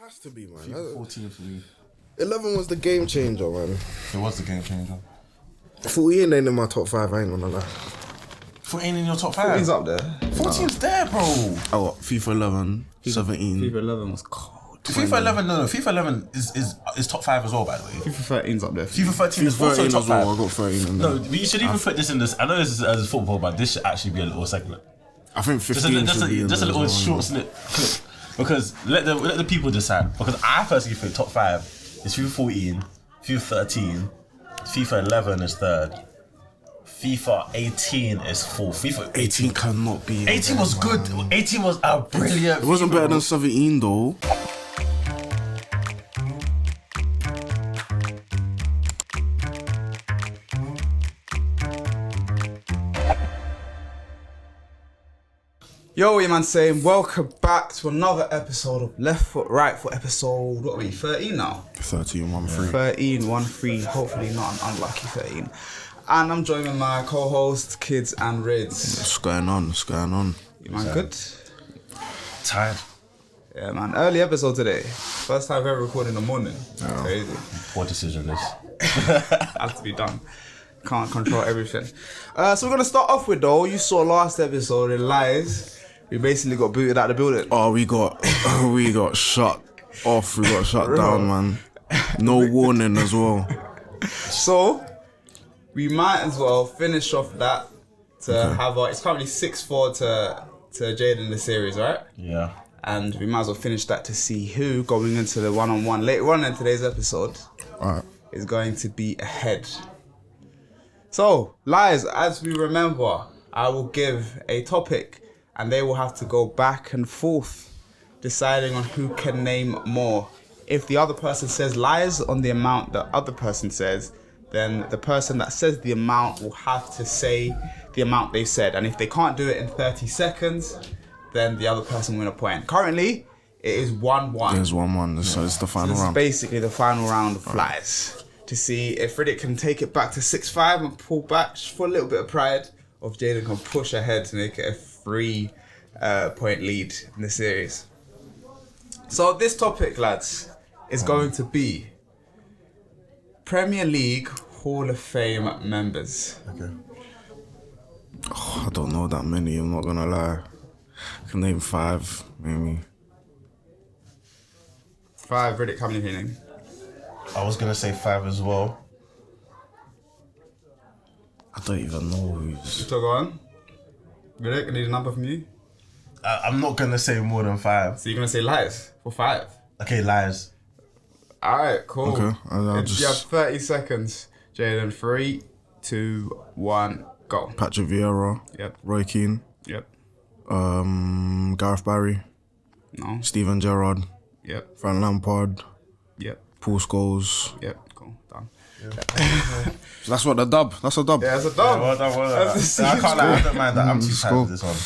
has to be, man. FIFA 14 for me. 11 was the game changer, man. It was the game changer. 14 ain't in my top 5, I ain't gonna lie. 14 in your top 5? 14's up there. 14's there, bro. Oh, FIFA 11, 17. FIFA 11 was cold. FIFA 11, no. FIFA 11 is top 5 as well, by the way. FIFA 13's up there. FIFA 13 is FIFA also 13 top as well, 5. I got 13 in there. No, but you should even put this in this. I know this is as football, but this should actually be a little segment. I think 15 should be in just a there little as well, short snip clip. Because let the people decide. Because I personally think top 5 is FIFA 14, FIFA 13, FIFA 11 is 3rd, FIFA 18 is 4th. FIFA 18 cannot be. 18 was good. 18 was a brilliant. It wasn't better than 17 though. Yo, what you man saying? Welcome back to another episode of Left Foot, Right Foot episode, what are we, 13 now? 13, 1, 3. 13, 1, 3, hopefully not an unlucky 13. And I'm joined with my co-hosts, Kids and Rids. What's going on? What's going on? You man good? Tired. Yeah man, early episode today. First time I've ever recorded in the morning. Yeah. Crazy. Poor decision this. Has to be done. Can't control everything. So we're going to start off with though, you saw last episode in Lies. We basically got booted out of the building. Oh, we got shut off. We got shut down, man. No warning as well. So, we might as well finish off that to have our... It's currently 6-4 to Jaden in the series, right? Yeah. And we might as well finish that to see who, going into the one-on-one later on in today's episode, Alright. is going to be ahead. So, Lies, as we remember, I will give a topic and they will have to go back and forth deciding on who can name more. If the other person says lies on the amount the other person says, then the person that says the amount will have to say the amount they said. And if they can't do it in 30 seconds, then the other person will win a point. Currently, it is 1-1. There's 1-1, so it's the final This is round. basically the final round of Lies. To see if Riddick can take it back to 6-5 and pull back just for a little bit of pride, or if Jaden can push ahead to make it a 3-point lead in the series. So this topic, lads, is going to be Premier League Hall of Fame members. Okay. Oh, I don't know that many, I'm not gonna lie. I can name 5, maybe. 5, Riddick, how many can you name? I was gonna say 5 as well. I don't even know who's... So go on. Riddick, I need a number from you. I'm not gonna say more than 5. So you're going to say lies for 5. Okay, lies. Alright, cool. Okay, I'll You have 30 seconds. Jaden, 3, 2, 1, go. Patrick Vieira, Yep. Roy Keane, Yep. Gareth Barry, No. Steven Gerrard, Yep. Frank Lampard, Yep. Paul Scholes. Yep. Cool. Done. So that's what the dub. That's a dub. Yeah, that's a dub. Well done, well done. That's I can't lie, I don't mind that. I'm too Let's tired go. of this one.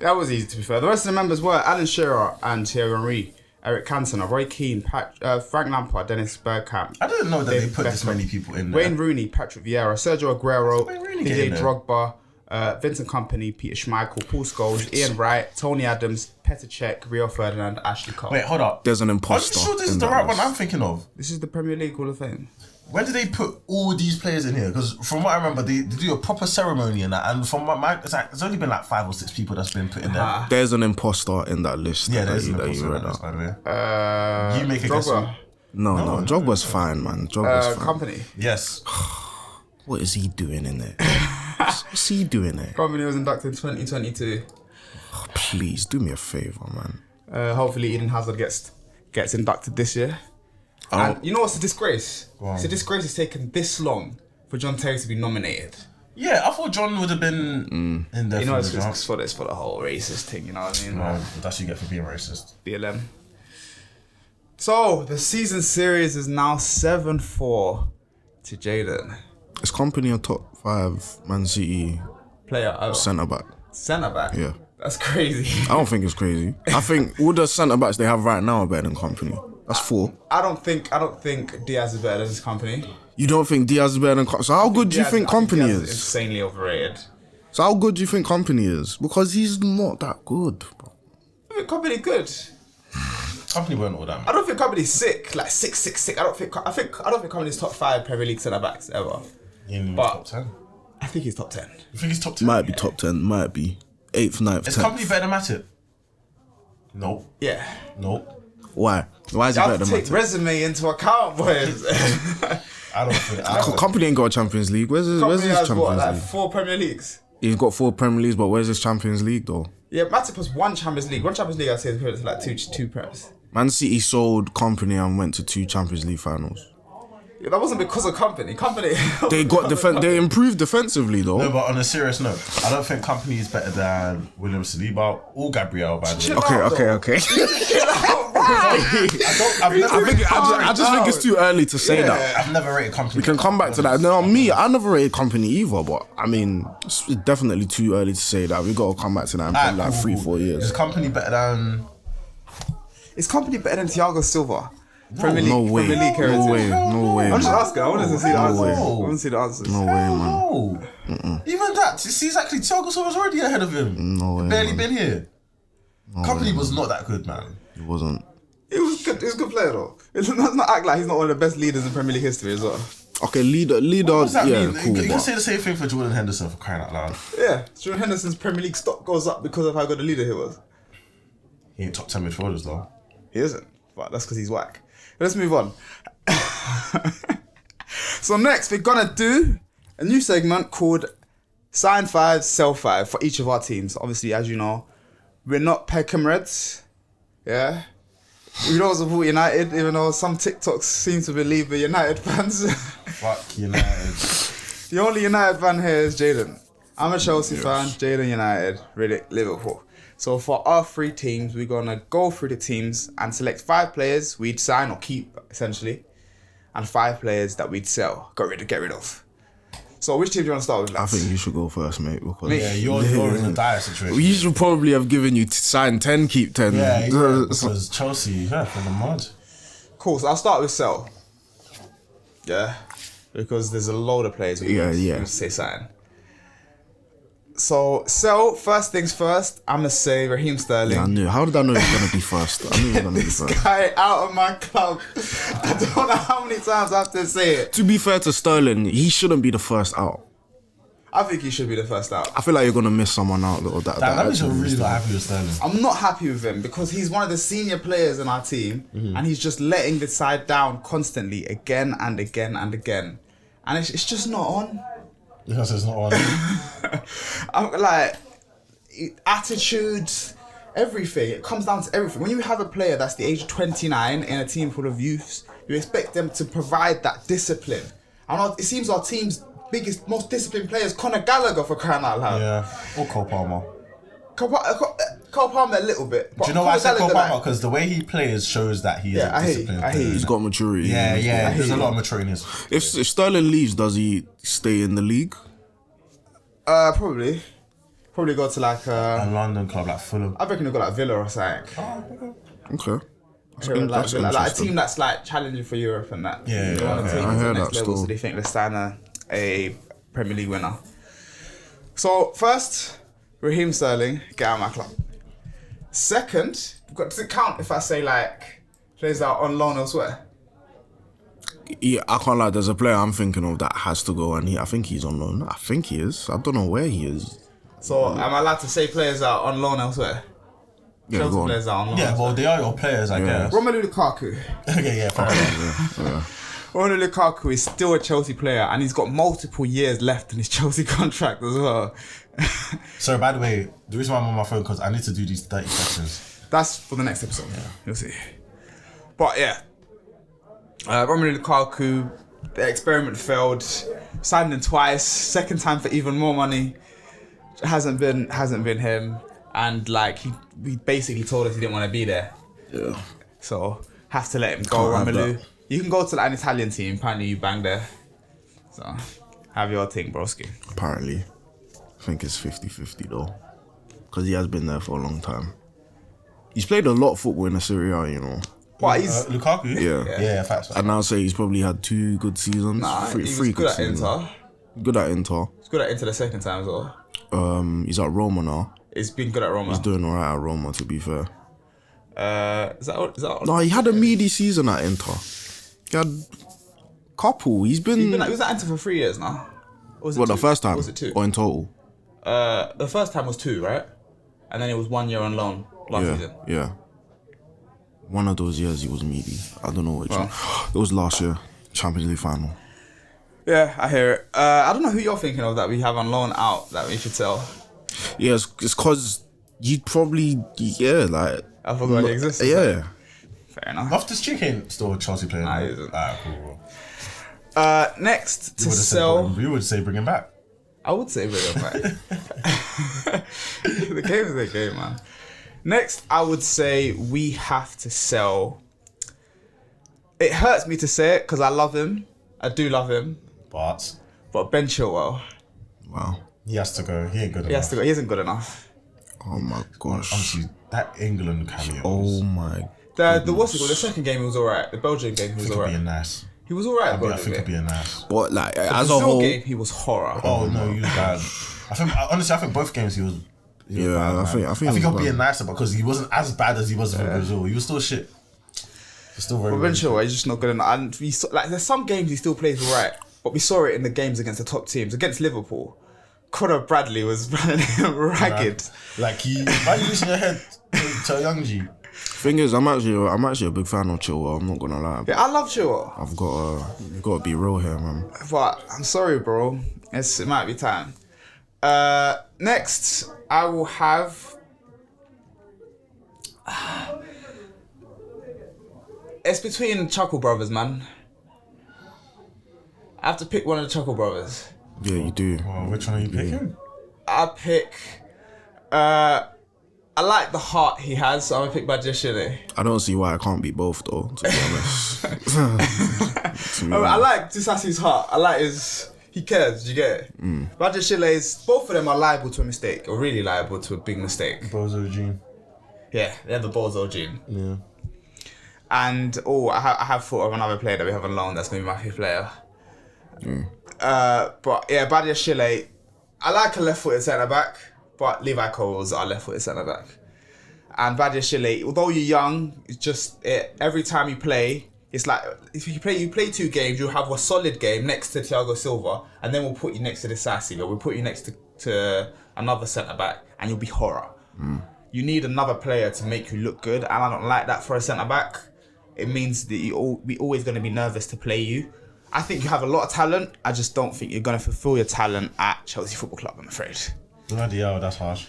That was easy to be fair. The rest of the members were Alan Shearer and Thierry Henry, Eric Cantona, Roy Keane, Frank Lampard, Dennis Bergkamp, I didn't know that David they put this Beckham, many people in there. Wayne Rooney, Patrick Vieira, Sergio Aguero, Wayne Rooney get in Didier there? Drogba, Vincent Kompany, Peter Schmeichel, Paul Scholes, Ian Wright, Tony Adams, Petr Cech, Rio Ferdinand, Ashley Cole. Wait, hold up. There's an Are you imposter. sure this is in the that right list. one I'm thinking of? This is the Premier League Hall of Fame. When did they put all these players in here? Because from what I remember, they do a proper ceremony and that. And from my it's like, there's only been like 5 or 6 people that's been put in there. There's an imposter in that list. Yeah, that there's you, an that you imposter read in this, out. by the way. You make a guess. Drogba, No, Drogba's fine, man. Drogba's fine. Kompany. Yes. What is he doing in there? What's he doing there? Kompany was inducted in 2022. Oh, please, do me a favour, man. Hopefully Eden Hazard gets inducted this year. And you know what's a disgrace? Go on. It's a disgrace it's taken this long for John Terry to be nominated. Yeah, I thought John would have been in there You know, for it's the for the whole racist thing, you know what I mean? No, that's what you get for being racist. BLM. So, the season series is now 7-4 to Jaden. Is Company a top 5 Man City Player, centre back? centre back. Yeah. That's crazy. I don't think it's crazy. I think all the centre backs they have right now are better than Company. That's 4. I don't think Diaz is better than his Company. You don't think Diaz is better than Company? So how good do you Diaz- think I think Company Diaz is? insanely overrated. So how good do you think Company is? Because he's not that good, bro. I think Company good. Company weren't all that. I don't think Company's sick. Like sick. I don't think Company's top 5 Premier League centre backs ever. But Top 10. I think he's top 10. You think he's top 10? Might be top 10. Might be 8th, 9th, Is 10th. Company better than Matip? No. Yeah. No. Why? Why is he You better have to than take Matip? resume into account, boys. I don't think. Company ain't got a Champions League. Where's his Company has Champions what, like League? 4 Premier Leagues? He's got 4 Premier Leagues, but where's his Champions League though? Yeah, Matip has 1 Champions League. 1 Champions League, I'd say, is equivalent to like two Prems. Man City sold Company and went to 2 Champions League finals. Yeah, that wasn't because of Company. They got They improved defensively though. No, but on a serious note, I don't think Company is better than William Saliba or Gabriel, by the way. Okay. I I just think it's too early to say that. I've never rated Company. We can come back to that. No, me, I never rated Company either, but I mean, it's definitely too early to say that. We got to come back to that in probably like 3-4 Is years. Company better than? Is Company better than Thiago Silva? Premier No League, way. Premier League No heritage. way. No way. I'm just man. asking. I wanted to see the answers. way. I want to see the answers. No way, man. No. Even that. See, exactly. Thiago Silva's already ahead of him. No way, Barely man. been here. Company was not that good, man. It wasn't. He was good. He was a good player though. Let's not act like he's not one of the best leaders in Premier League history as well. Okay, leader. What does that Yeah, mean? cool. You can but- say the same thing for Jordan Henderson, for crying out loud. Yeah, Jordan Henderson's Premier League stock goes up because of how good a leader he was. He ain't top 10 midfielders though. He isn't, but that's because he's whack. Let's move on. So next, we're gonna do a new segment called Sign 5, Sell 5 for each of our teams. Obviously, as you know, we're not Peckham Reds. Yeah. We don't support United, even though some TikToks seem to believe we're United fans. Fuck United. The only United fan here is Jaden. I'm a Chelsea fan, Jaden United, Riddick Liverpool. So for our 3 teams, we're gonna go through the teams and select 5 players we'd sign or keep, essentially, and 5 players that we'd sell, get rid of. So which team do you want to start with, I lads? think you should go first, mate. Because Yeah, you're in a dire situation. we should probably have given you sign 10, keep 10. Yeah, So- because Chelsea, yeah, from the mud. Cool, so I'll start with sell. Yeah, because there's a load of players we Yeah. would say sign. So sell, first things first, I'm gonna say Raheem Sterling. I knew. How did I know he was gonna be first? I knew he was gonna be This first. guy out of my club. I don't know how many times I have to say it. To be fair to Sterling, he shouldn't be the first out. I think he should be the first out. I feel like you're gonna miss someone out though. That means you're actually really not happy with Sterling. I'm not happy with him because he's one of the senior players in our team and he's just letting the side down constantly again and again and again. And it's just not on. Because it's not on. I'm like, attitude, everything. It comes down to everything. When you have a player that's the age of 29 in a team full of youths, you expect them to provide that discipline. And it seems our team's most disciplined player is Conor Gallagher, for crying out loud. Yeah, or Cole Palmer. Cole Palmer a little bit. Do you know why I said Cole Gallagher, Palmer? Because the way he plays shows that he is Yeah, a I hear you, disciplined I hear player. you. He's got maturity. Yeah, there's a you. lot of maturity in his. If Sterling leaves, does he stay in the league? Probably go to like A London club like Fulham. I reckon he'll go like Villa or something. Okay. Like a team that's like challenging for Europe and that. Yeah, They wanna okay. take it I to the heard next that level, still. so they think they're signing a Premier League winner. So first, Raheem Sterling, get out of my club. Second, does it count if I say like players that are on loan elsewhere? Yeah, I can't lie. There's a player I'm thinking of that has to go, and I think he's on loan. I think he is. I don't know where he is. So am I allowed to say players that are on loan elsewhere? Yeah, Chelsea go on. players that are on loan. Yeah, well, they are your players, I guess. Romelu Lukaku. Okay, yeah, fair enough. Romelu Lukaku is still a Chelsea player and he's got multiple years left in his Chelsea contract as well. So, by the way, the reason why I'm on my phone because I need to do these 30 questions. That's for the next episode. Yeah. You'll see. But yeah, Romelu Lukaku, the experiment failed. Signed him twice. Second time for even more money. Hasn't been him. And like he basically told us he didn't want to be there. Yeah. So have to let him go, Can't have Romelu. that. You can go to like, an Italian team. Apparently you bang there. So have your thing, broski. Apparently. I think it's 50-50 though. Because he has been there for a long time. He's played a lot of football in the Serie A, you know. But he's Lukaku? Yeah. Yeah, facts. And I'll say he's probably had 2 good seasons. he was good at Inter. Good at Inter. He's good at Inter the second time as well. He's at Roma now. He's been good at Roma. He's doing alright at Roma, to be fair. Is that No, he had a meaty season at Inter. He had couple. He was at Inter for 3 years now. Or was it Well, the two? first time, Or was it 2? or in total? The first time was 2, right? And then it was 1 year on loan last season. Yeah. One of those years he was meaty. I don't know which one. It was last year, Champions League final. Yeah, I hear it. I don't know who you're thinking of that we have on loan out that we should sell. Yeah, it's because you'd probably, like... I forgot he existed. Yeah. Fair enough. Loftus-Cheek ain't still a Chelsea player. Nah, he isn't. Alright, cool. Next to sell... We would say bring him back. I would say bring him back. The game is a game, man. Next, I would say we have to sell... It hurts me to say it because I love him. I do love him. But Ben Chilwell... Wow. He has to go. He ain't good enough. He has to go. He isn't good enough. Oh my gosh. Honestly, that England cameo. Oh my... The what's it called? The second game he was alright. The Belgian game he was Could be a alright. nice. He was alright. I think it'd be a nice. But like, The as a Brazil whole... game he was horror. Oh no, he was bad. I think both games he was. Yeah, bad, I think I think he'll bad. be a nicer because he wasn't as bad as he was for Brazil. He was still shit. He's still very. But Ben Chilwell, he's just not good enough. And there's some games he still plays alright, but we saw it in the games against the top teams. Against Liverpool, Conor Bradley was running him ragged. Like why are you losing your head to a young G? Thing is, I'm actually a big fan of Chilwell. I'm not gonna lie. Yeah, I love Chilwell, I've got to be real here, man. but I'm sorry, bro. It might be time. Next, I will have. It's between Chuckle Brothers, man. I have to pick one of the Chuckle Brothers. Yeah, you do. Well, which one are you picking? I pick. I like the heart he has, so I'm gonna pick Badiashile. I don't see why I can't be both, though. To be honest. I like Disasi's heart. I like his. He cares. You get it. Badiashile is. Both of them are liable to a mistake, or really liable to a big mistake. Bozo gene. Yeah, they have the Bozo gene. Yeah. And I have thought of another player that we have on loan that's gonna be my fifth player. But yeah, Badiashile. I like a left-footed centre back, but Levi Cole's our left-footed centre back. And Badiashile, although you're young, it's just every time you play, it's like if you play 2 games, you'll have a solid game next to Thiago Silva, and then we'll put you next to Disasi, or we'll put you next to another centre back, and you'll be horror. You need another player to make you look good, and I don't like that for a centre back. It means that we're always going to be nervous to play you. I think you have a lot of talent. I just don't think you're going to fulfill your talent at Chelsea Football Club, I'm afraid. Bloody hell, that's harsh.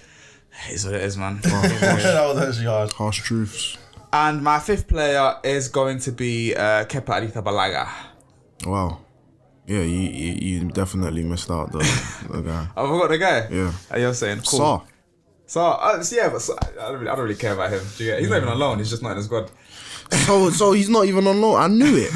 It is what it is, man. That was actually harsh. Harsh truths. And my fifth player is going to be Kepa Arrizabalaga. Wow. Yeah, you definitely missed out the guy. I forgot the guy. Yeah. And you're saying cool. Saw. But I don't really care about him. Do you get it? He's not even on loan. He's just not in the squad. So he's not even on loan. I knew it.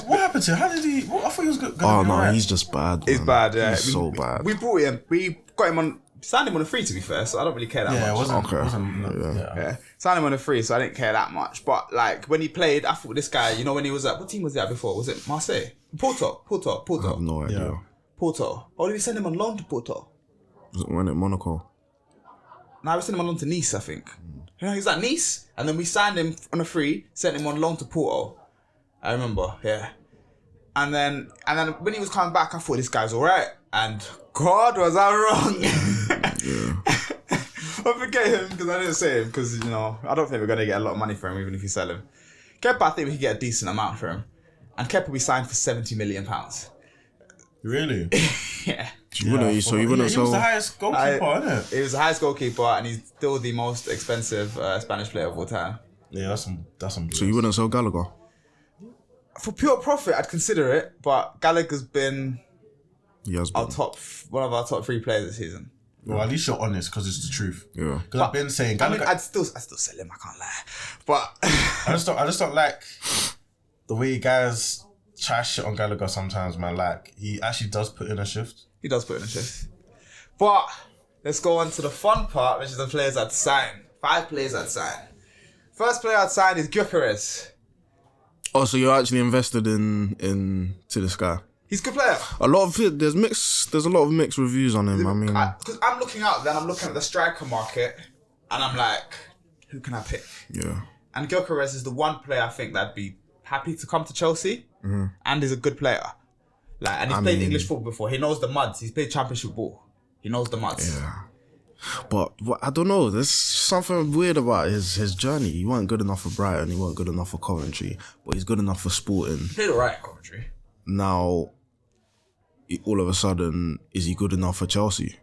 What happened to him? How did he? I thought he was good. Oh no, he's just bad. He's man. bad. Yeah, He's so bad. We brought him. We got him on. Signed him on a free, to be fair. So I don't really care that much. Yeah, it wasn't. Okay. Yeah, signed him on a free, so I didn't care that much. But like when he played, I thought this guy. You know when he was at what team was he at before? Was it Marseille? Porto. I have no idea. Yeah. Porto. Oh, did we send him on loan to Porto? Was it when at Monaco? No, we sent him on loan to Nice, I think. You know, he was at Nice, and then we signed him on a free, sent him on loan to Porto. I remember, yeah. And then when he was coming back, I thought this guy's alright. And God, was I wrong? I forget him because I didn't say him because, you know, I don't think we're going to get a lot of money for him even if we sell him. Kepa, I think we could get a decent amount for him. And Kepa we signed for £70 million. He Yeah. You wouldn't was the highest goalkeeper, isn't it? He was the highest goalkeeper and he's still the most expensive Spanish player of all time. Yeah, that's some. So you wouldn't sell Gallagher? For pure profit, I'd consider it, but Gallagher's been He has been. one of our top 3 players this season. Well, at least you're honest because it's the truth. Yeah. Because I've been saying, I mean, I'd still sell him. I can't lie, but I just don't like the way guys trash shit on Gallagher sometimes, man. Like he actually does put in a shift. he does put in a shift. But let's go on to the fun part, which is the players I'd sign. 5 players I'd sign. First player I'd sign is Gyökeres. Oh, so you're actually invested in to this guy? He's a good player. A lot of it. There's a lot of mixed reviews on him. I mean, Because I'm looking out, then I'm looking at the striker market, and I'm like, who can I pick? Yeah. And Gyökeres is the one player I think that'd be happy to come to Chelsea, and is a good player. Like, and he's played English football before. He knows the muds. He's played Championship ball. He knows the muds. Yeah. But I don't know. There's something weird about his journey. He wasn't good enough for Brighton. He wasn't good enough for Coventry. But he's good enough for Sporting. He played alright at Coventry. Now, all of a sudden, is he good enough for Chelsea?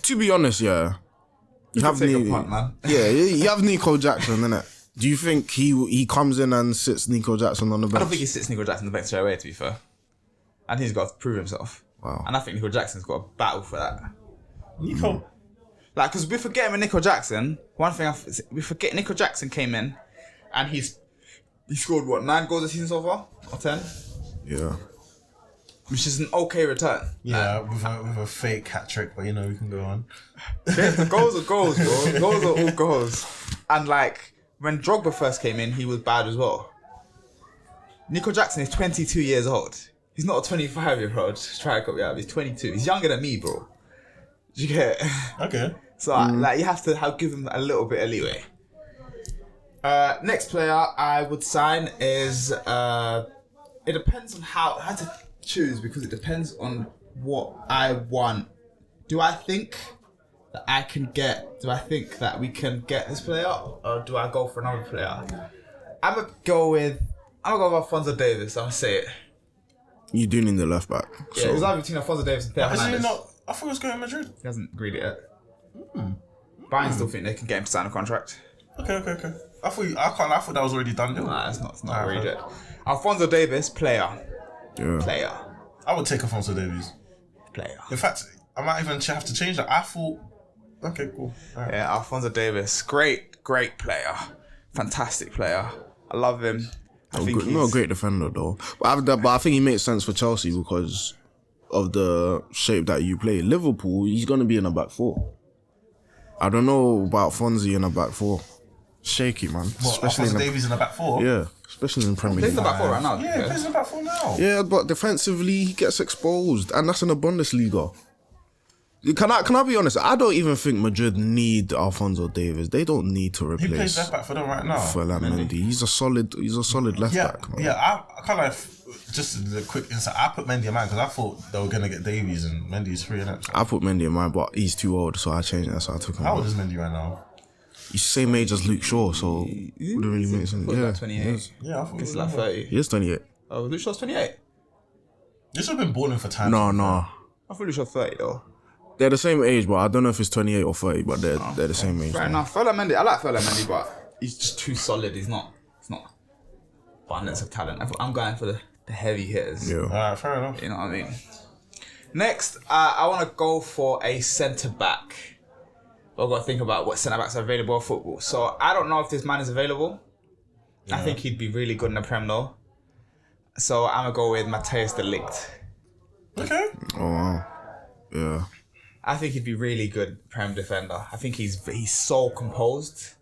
To be honest, yeah. You have take a punt, man. Yeah, you have Nico Jackson, innit? Do you think he comes in and sits Nico Jackson on the bench? I don't think he sits Nico Jackson on the bench straight away, to be fair. And he's got to prove himself. Wow. And I think Nico Jackson's got a battle for that. Nico. Like, because we're forgetting with Nico Jackson, one thing we forget, Nico Jackson came in and he scored, 9 goals a season so far? Or 10? Yeah. Which is an okay return. Yeah, with a fake hat trick, but we can go on. The goals are goals, bro. Goals are all goals. And like, when Drogba first came in, he was bad as well. Nico Jackson is 22 years old. He's not a 25-year-old. Try to cut me out. He's 22. He's younger than me, bro. Do you get it? Okay. So like, you have to give him a little bit of leeway. Next player I would sign is it depends on how to choose, because it depends on what I want. Do I think that we can get this player, or do I go for another player? I'm gonna go with Alphonso Davies. I'm gonna say it. You do need the left back. Yeah, it was either between Alphonso Davies and Theo Is he Hernandez. not? I thought he was going to Madrid. He hasn't agreed it yet. Bayern still think they can get him to sign a contract. Okay. I thought that was already done. Nah, it's not agreed yet. Alphonso Davies, player. Yeah. Player. I would take Alphonso Davies. Player. In fact, I might even have to change that. I thought. Okay, cool. All right. Yeah, Alphonso Davies. Great player. Fantastic player. I love him. Not a great defender though. But I think he makes sense for Chelsea because of the shape that you play. Liverpool, he's going to be in a back four. I don't know about Fonzie in a back four. Shaky, man. What, Alphonso Davies in the back four? Yeah, especially in Premier He's League. in the back four right now. Yeah, he plays in the back four now. Yeah, but defensively, he gets exposed. And that's in the Bundesliga. Can I be honest? I don't even think Madrid need Alphonso Davies. They don't need to He plays replace left back for them right now. Mendy. He's a solid left back, man. Yeah, I kind of just a quick insight. I put Mendy in mind because I thought they were gonna get Davies and Mendy's free in it. So. I put Mendy in mind, but he's too old, so I changed that. So I took him. How old is Mendy right now? He's the same age as Luke Shaw, so it wouldn't really make sense. Yeah, 28. Yeah, I thought He's like 30. he is 28. Oh, Luke Shaw's 28. This have been balling for time. No. I thought Luke Shaw's 30 though. They're the same age, but I don't know if it's 28 or 30, but they're the same age. Fair man. enough. Fela Mendy. I like Fela Mendy, but he's just too solid. It's not abundance of talent. I'm going for the heavy hitters. Yeah. Alright, fair enough. You know what I mean? Next, I want to go for a centre back. I've got to think about what centre backs are available in football. So I don't know if this man is available. Yeah. I think he'd be really good in the Prem though. So I'm gonna go with Matthijs de Ligt. Okay. Oh wow. Yeah. I think he'd be really good Prem defender. I think he's so composed.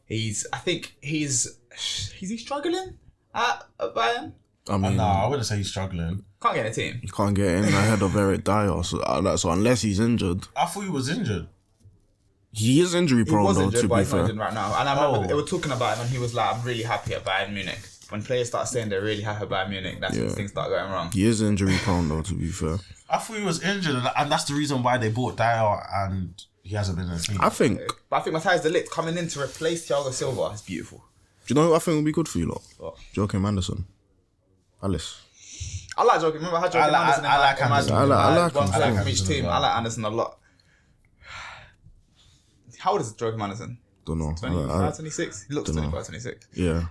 Is he struggling at Bayern? I mean, No, I wouldn't say he's struggling. Can't get in a team. he can't get in ahead of Eric Dyer, so unless he's injured, I thought he was injured. he is injury He prone was though. injured, To but be he's not fair, injured right now. And I remember they were talking about him and he was like, I'm really happy at Bayern Munich. When players start saying they're really happy at Bayern Munich, that's when things start going wrong. he is injury prone though. To be fair, I thought he was injured, and that's the reason why they bought Dyer, and he hasn't been in the team. I think. But I think Matthijs de Ligt coming in to replace Thiago Silva is beautiful. Do you know who I think would be good for you lot? What? Joachim Anderson, Alice. I like Joachim. Remember, I had Joachim Anderson I like Anderson. I like one him. player too. from each team. I like Anderson a lot. How old is Joachim Anderson? Don't know. 25, 26? He looks Dunno. 25, 26. Yeah.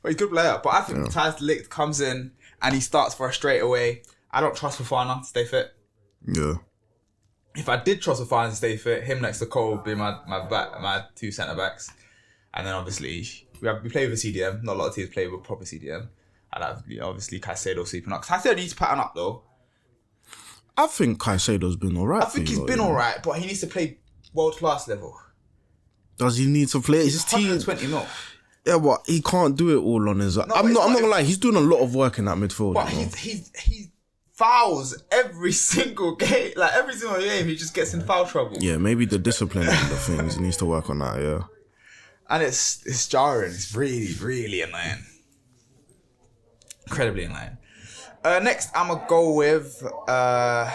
But he's a good player. But I think Matthijs de Ligt comes in and he starts for us straight away. I don't trust Fofana to stay fit. Yeah. If I did trust Fofana to stay fit, him next to Cole would be my two centre backs. And then obviously we play with a CDM. Not a lot of teams play with proper CDM. And obviously Caicedo sleeping up. Caicedo needs to pattern up though. I think Caicedo's been alright. I think he's been alright, but he needs to play world class level. Does he need to play? His team. 120 mil. Yeah, but he can't do it all on his own. No, I'm but not it's gonna lie. He's doing a lot of work in that midfield. But you know. he's fouls every single game. Like every single game, he just gets in foul trouble. Yeah, maybe the discipline end of things, he needs to work on that, yeah. And it's jarring. It's really, really annoying. Incredibly annoying. Next, I'm gonna go with. I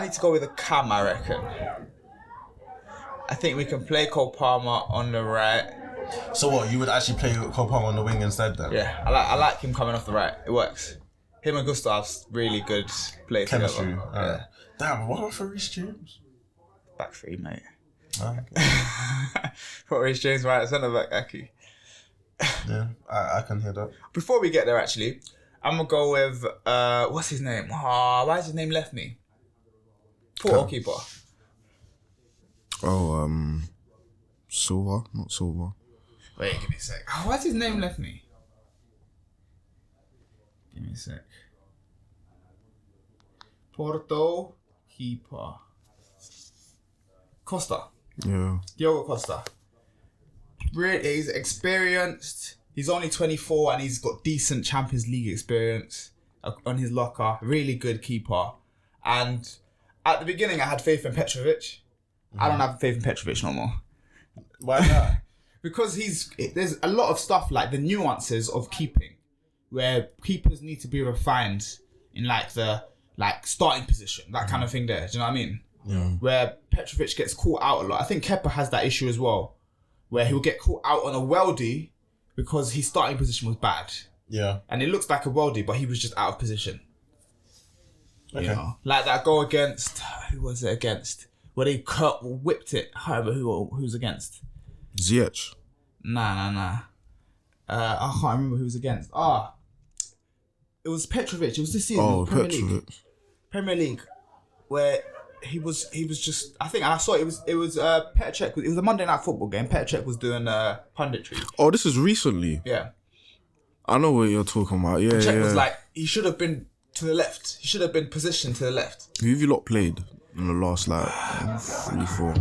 need to go with a cam, I reckon. I think we can play Cole Palmer on the right. So what? You would actually play Cole Palmer on the wing instead then? Yeah, I like him coming off the right. It works. Him and Gustav's really good play Chemistry. together. Yeah. Damn, what about for Reece James? Back three, mate. Oh, okay. Put Reece James right at centre back, Aki. Yeah, I can hear that. Before we get there, actually, I'm gonna go with what's his name? Why has his name left me? Poor keeper. Oh, Silva, not Silva. Wait, give me a sec. Why's his name left me? Give me a sec. Porto keeper. Costa. Yeah. Diogo Costa. Really, he's experienced. He's only 24 and he's got decent Champions League experience on his locker. Really good keeper. And at the beginning, I had faith in Petrovic. I don't have faith in Petrovic no more. Why not? Because there's a lot of stuff like the nuances of keeping, where keepers need to be refined in like the starting position, that kind of thing. There, do you know what I mean? Yeah. Where Petrovic gets caught out a lot. I think Kepa has that issue as well, where he'll get caught out on a weldy because his starting position was bad. Yeah. And it looks like a weldy, but he was just out of position. Okay. You know? Like that goal against, who was it against? Where they whipped it. I can't remember who's against. Ziyech. Nah. I can't remember who was against. It was Petrovic. It was this season. Oh, Premier Petrovic. League. Premier League, where he was just. I think I saw it was Petr. It was a Monday Night Football game. Petr was doing punditry. Oh, this is recently. Yeah. I know what you're talking about. Yeah, Petr yeah. was like, he should have been to the left. He should have been positioned to the left. Who have you lot played in the last 3, 4?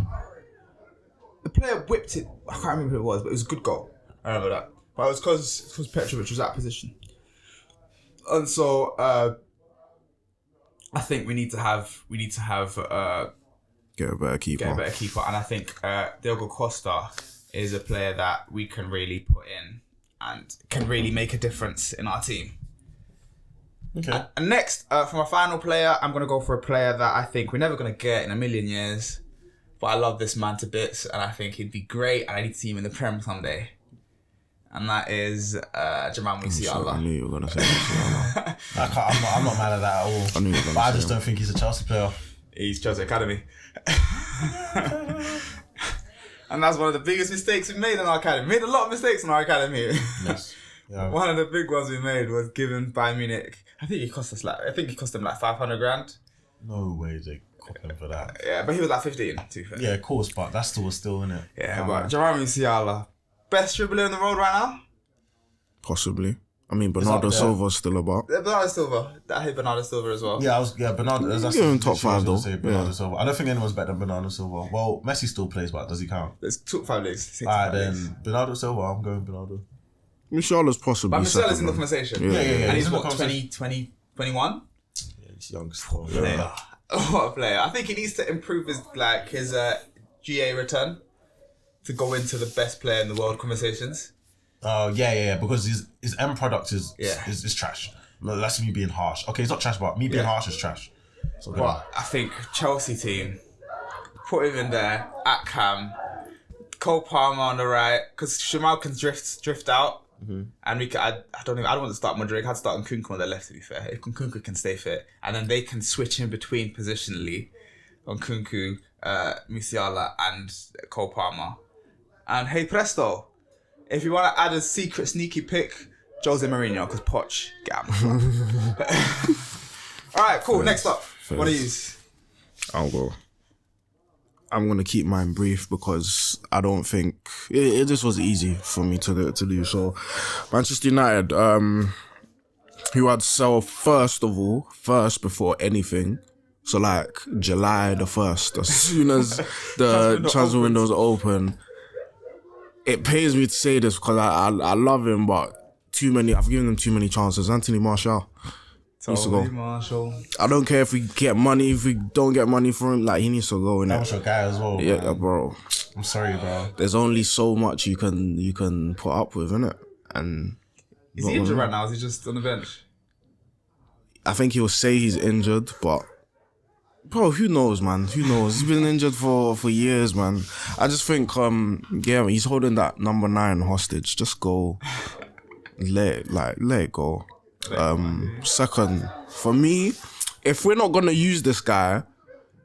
The player whipped it. I can't remember who it was, but it was a good goal. I remember that. But it was because Petrovic was out of position. And so I think we need to have Get a better keeper. and I think Diogo Costa is a player that we can really put in and can really make a difference in our team. Okay. And next, for my final player, I'm going to go for a player that I think we're never going to get in a million years. But I love this man to bits, and I think he'd be great, and I need to see him in the Prem someday. And that is Jamal Musiala. I knew you were going to say Musiala. I'm not mad at that at all. I knew you were But I going to just say don't think he's a Chelsea player. He's Chelsea Academy. And that's one of the biggest mistakes we made in our academy. We made a lot of mistakes in our academy. Yes. Yeah. One of the big ones we made was giving Bayern Munich. I think he cost them like 500 grand. No way they caught him for that. Yeah, but he was like 15, to be fair. Yeah, of course, but that's still in it. Yeah, but Jamal Musiala, best dribbler in the world right now? Possibly. I mean, Bernardo Silva's still about. Bernardo Silva. I hate Bernardo Silva as well. Bernardo. That's You're in top 5 though. Bernardo Silva. I don't think anyone's better than Bernardo Silva. Well, Messi still plays, but does he count? There's top 5 leagues. Alright, then Bernardo Silva. I'm going Bernardo. Musiala's possibly. But Musiala's in the second, conversation. Yeah. And he's in the what, 21? Yeah, he's young still. Player. What a player. I think he needs to improve his GA return to go into the best player in the world conversations. Oh, yeah, because his end product is trash. No, that's me being harsh. Okay, it's not trash, but me being harsh is trash. So, But I think Chelsea team, put him in there, at Cam, Cole Palmer on the right, because Jamal can drift out. Mm-hmm. And I don't want to start Modric. I'd start Nkunku on the left, to be fair. If Nkunku can stay fit, and then they can switch in between positionally on Nkunku, Musiala, and Cole Palmer. And hey presto, if you want to add a secret sneaky pick, Jose Mourinho, because Poch, get out of my All right, cool. Next up, what are you? I'll go. I'm going to keep mine brief because I don't think it just was easy for me to do. So, Manchester United, who I'd sell first before anything. So, like July the 1st, as soon as the transfer window's open. It pains me to say this because I love him, but I've given him too many chances. Anthony Martial. needs to go. Marshall. I don't care if we get money, if we don't get money from him. Like, he needs to go, That innit? was your guy as well. Yeah, man. bro. I'm sorry, bro. There's only so much you can put up with, innit? And Is he injured right now? Is he just on the bench? I think he'll say he's injured, but bro, who knows, man? Who knows? He's been injured for years, man. I just think, yeah, he's holding that number 9 hostage. Just go, let it go. Second, for me, if we're not gonna use this guy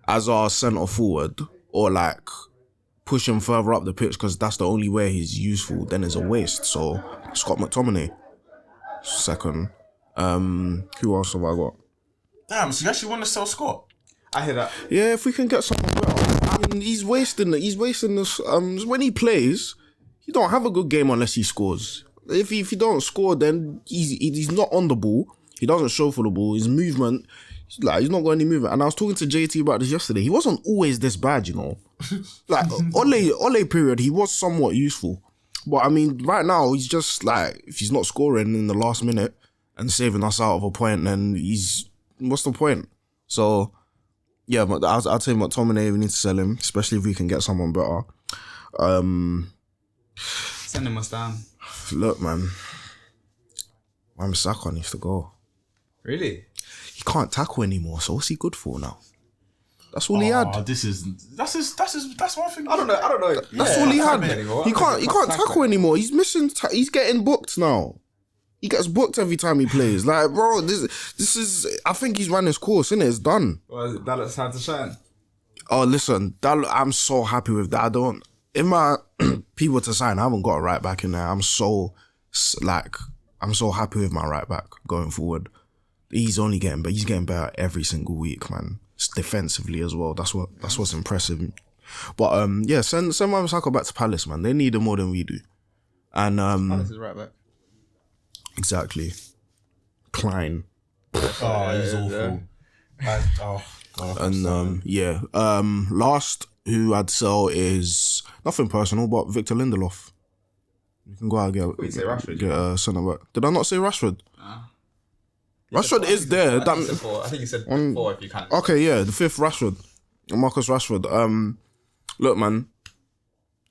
as our centre forward or like push him further up the pitch because that's the only way he's useful, then it's a waste. So Scott McTominay, second. Who else have I got? Damn, so you actually want to sell Scott? I hear that. Yeah, if we can get someone better. I mean, he's wasting this. When he plays, he don't have a good game unless he scores. If he don't score, then he's not on the ball. He doesn't show for the ball. His movement, he's not got any movement. And I was talking to JT about this yesterday. He wasn't always this bad, you know. Like Ole period, he was somewhat useful. But I mean, right now he's just like, if he's not scoring in the last minute and saving us out of a point, then what's the point? So yeah, but I'll tell you what, McTominay, we need to sell him, especially if we can get someone better. Send him us down. Look, man, Wan-Bissaka needs to go. Really? He can't tackle anymore, so what's he good for now? That's all he had. That's one thing. I don't know. That's all he had. Anymore. He can't tackle anymore. He's missing. He's getting booked now. He gets booked every time he plays. Like, bro, this is. I think he's run his course, innit? It's done. Well, that looks time to shine. Oh, listen, I'm so happy with that. In my people to sign, I haven't got a right back in there. I'm so happy with my right back going forward. He's getting better every single week, man. Defensively as well. That's what's impressive. But yeah, send Wan-Bissaka back to Palace, man. They need him more than we do. And Palace is right back. Exactly. Klein. Oh, he's awful. God. And yeah. Last who I'd sell is nothing personal, but Victor Lindelof. You can go out and Wait, say Rashford? get a centre back. Did I not say Rashford? You Rashford said is there. I think you said 4 if you can. Okay, yeah, the 5th Rashford, Marcus Rashford. Look, man,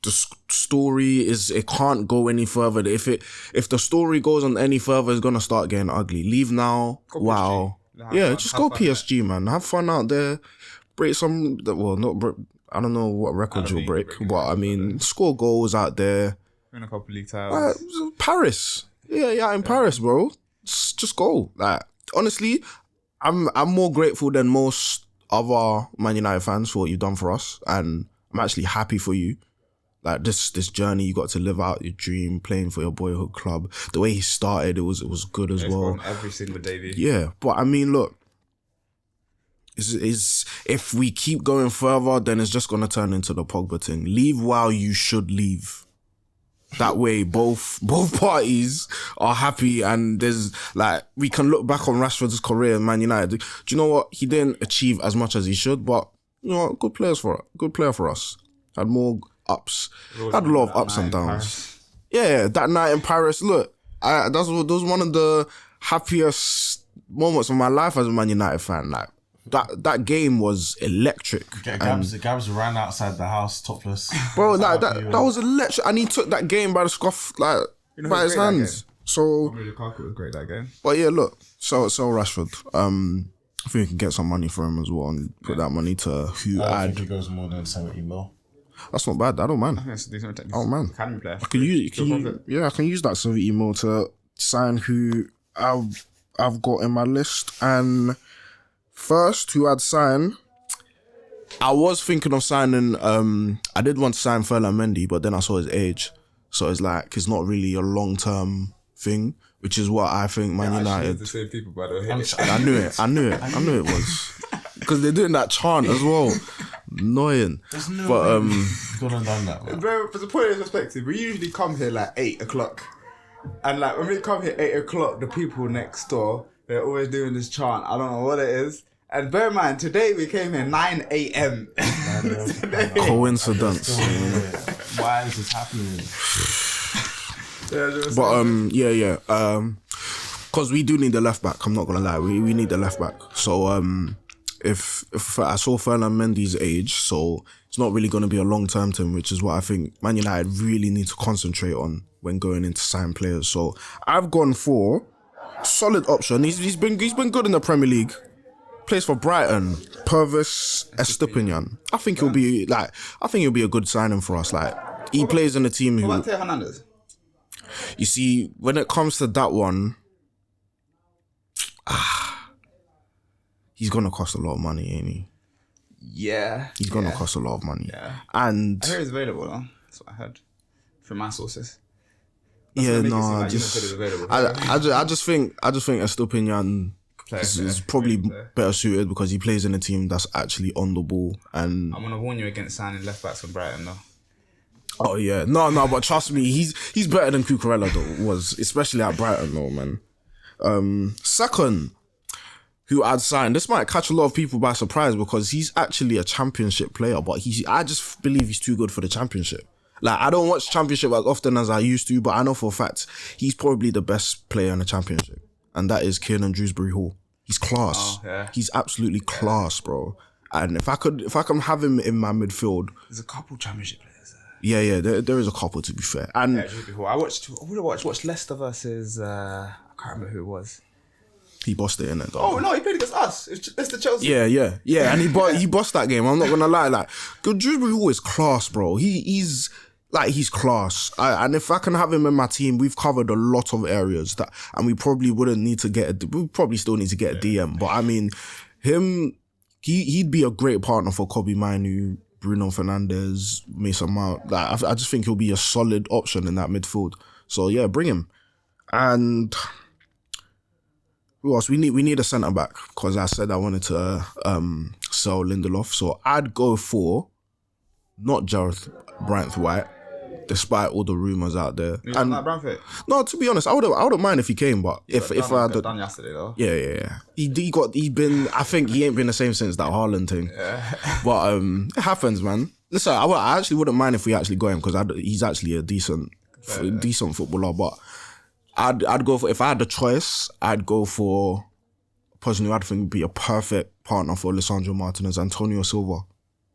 the story is, it can't go any further. If the story goes on any further, it's gonna start getting ugly. Leave now. Go Wow. PSG. Yeah, Have just fun, go PSG, man. Have fun out there. Break some. Well, not break. I don't know what records you'll break, but I mean, score goals out there. Win a couple league titles. Paris. Yeah, in Paris, bro. Just go. Like, honestly, I'm more grateful than most other Man United fans for what you've done for us, and I'm actually happy for you. Like, this journey, you got to live out your dream, playing for your boyhood club. The way he started, it was good as well. On every single day. Yeah, but I mean, look, is if we keep going further, then it's just gonna turn into the Pogba thing. Leave while you should leave. That way, both parties are happy, and there's like, we can look back on Rashford's career in Man United. Do you know what? He didn't achieve as much as he should, but you know what? Good player for us. Had more ups. Had a lot of ups and downs. Yeah, that night in Paris. Look, that was one of the happiest moments of my life as a Man United fan. Like, that game was electric. Gabs ran outside the house topless. Bro, like that was electric, and he took that game by the scruff, like, by his hands. So, Lukaku was great that game. but yeah, look, sell Rashford. I think we can get some money for him as well, and put that money to who I add. think it goes more than 70 mil. That's not bad. I don't mind. Oh man, Academy player. I can use that 70 mil to sign who I've got in my list. And first, who I'd sign, I was thinking of signing. I did want to sign Ferland Mendy, but then I saw his age, so it's like it's not really a long-term thing, which is what I think Man United. The same people, by the way. I knew it was because they're doing that chant as well. Annoying. There's no But way you've gone and done that, man. Bro, from the point of perspective, we usually come here like 8 o'clock. And like when we come here 8 o'clock, the people next door, they're always doing this chant. I don't know what it is. And bear in mind, today we came here 9 a.m. Coincidence. Why is this happening? But yeah. because we do need the left back. I'm not gonna lie, we need the left back. So if I saw Fernand Mendy's age, so it's not really gonna be a long term to him, which is what I think Man United really need to concentrate on when going into sign players. So I've gone for solid option. He's been good in the Premier League. Plays for Brighton, Purvis Estupinian. I think he'll be a good signing for us. Like he plays in the team who. What about Theo Hernandez? You see, when it comes to that one, he's gonna cost a lot of money, ain't he? Yeah. He's gonna cost a lot of money. Yeah. And I hear he's available though. That's what I heard from my sources. yeah, no, I just think Estupinian is probably better suited because he plays in a team that's actually on the ball. And I'm gonna warn you against signing left backs from Brighton though. oh yeah, no, but trust me, he's better than Cucurella though, was especially at Brighton though, man. Second, who I'd sign. This might catch a lot of people by surprise because he's actually a championship player, but I just believe he's too good for the championship. Like, I don't watch championship as often as I used to, but I know for a fact he's probably the best player in the championship. And that is Kiernan Dewsbury-Hall. He's class. Oh, yeah. He's absolutely class, bro. And if I can have him in my midfield. There's a couple championship players there. Yeah, there is a couple to be fair. And I watched Leicester versus I can't remember who it was. He bossed it in it though. Oh no, he played against us. It's the Chelsea. Yeah, and he bossed that game. I'm not gonna lie. Like, Dewsbury-Hall is class, bro. He's class. And if I can have him in my team, we've covered a lot of areas and we probably wouldn't need to we probably still need to get a DM. But I mean, he'd be a great partner for Kobe Mainu, Bruno Fernandes, Mason Mount. Like, I just think he'll be a solid option in that midfield. So yeah, bring him. And who else? We need a centre back because I said I wanted to sell Lindelof. So I'd go for not Jareth White, despite all the rumours out there. You don't like Brantford? No, to be honest, I wouldn't mind if he came, but if I had done yesterday though. Yeah. I think he ain't been the same since that Haaland thing. Yeah. But it happens, man. Listen, I actually wouldn't mind if we actually got him because he's actually a decent footballer. But I'd go for, if I had the choice, I'd go for a person who I think would be a perfect partner for Lisandro Martinez, Antonio Silva,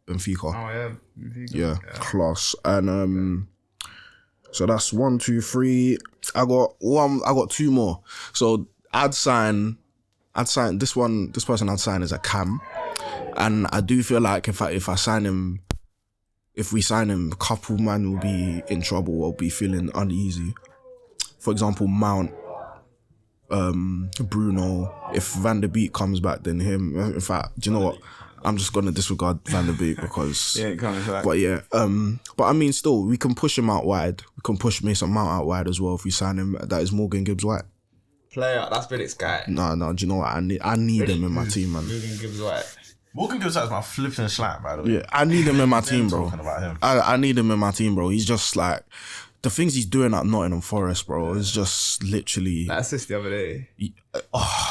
Benfica. Oh yeah, Benfica. Yeah, class. And so that's 1, 2, 3. I got 2 more. So I'd sign this person I'd sign is a Cam. And I do feel like if we sign him, a couple man will be in trouble or be feeling uneasy. For example, Mount, Bruno. If Van der Beek comes back, then him. In fact, do you know what? I'm just gonna disregard Van der Beek because. Yeah, coming back. But yeah, but I mean, still, we can push him out wide. We can push Mason Mount out wide as well if we sign him. That is Morgan Gibbs-White. Player, that's Billick's guy. No, do you know what? I need him in my team, man. Morgan Gibbs-White. Morgan Gibbs-White is my flipping slap, by the way. Yeah, I need him in my team, bro. Talking about him. I need him in my team, bro. He's just like. The things he's doing at Nottingham Forest, bro, is just literally... That assist the other day.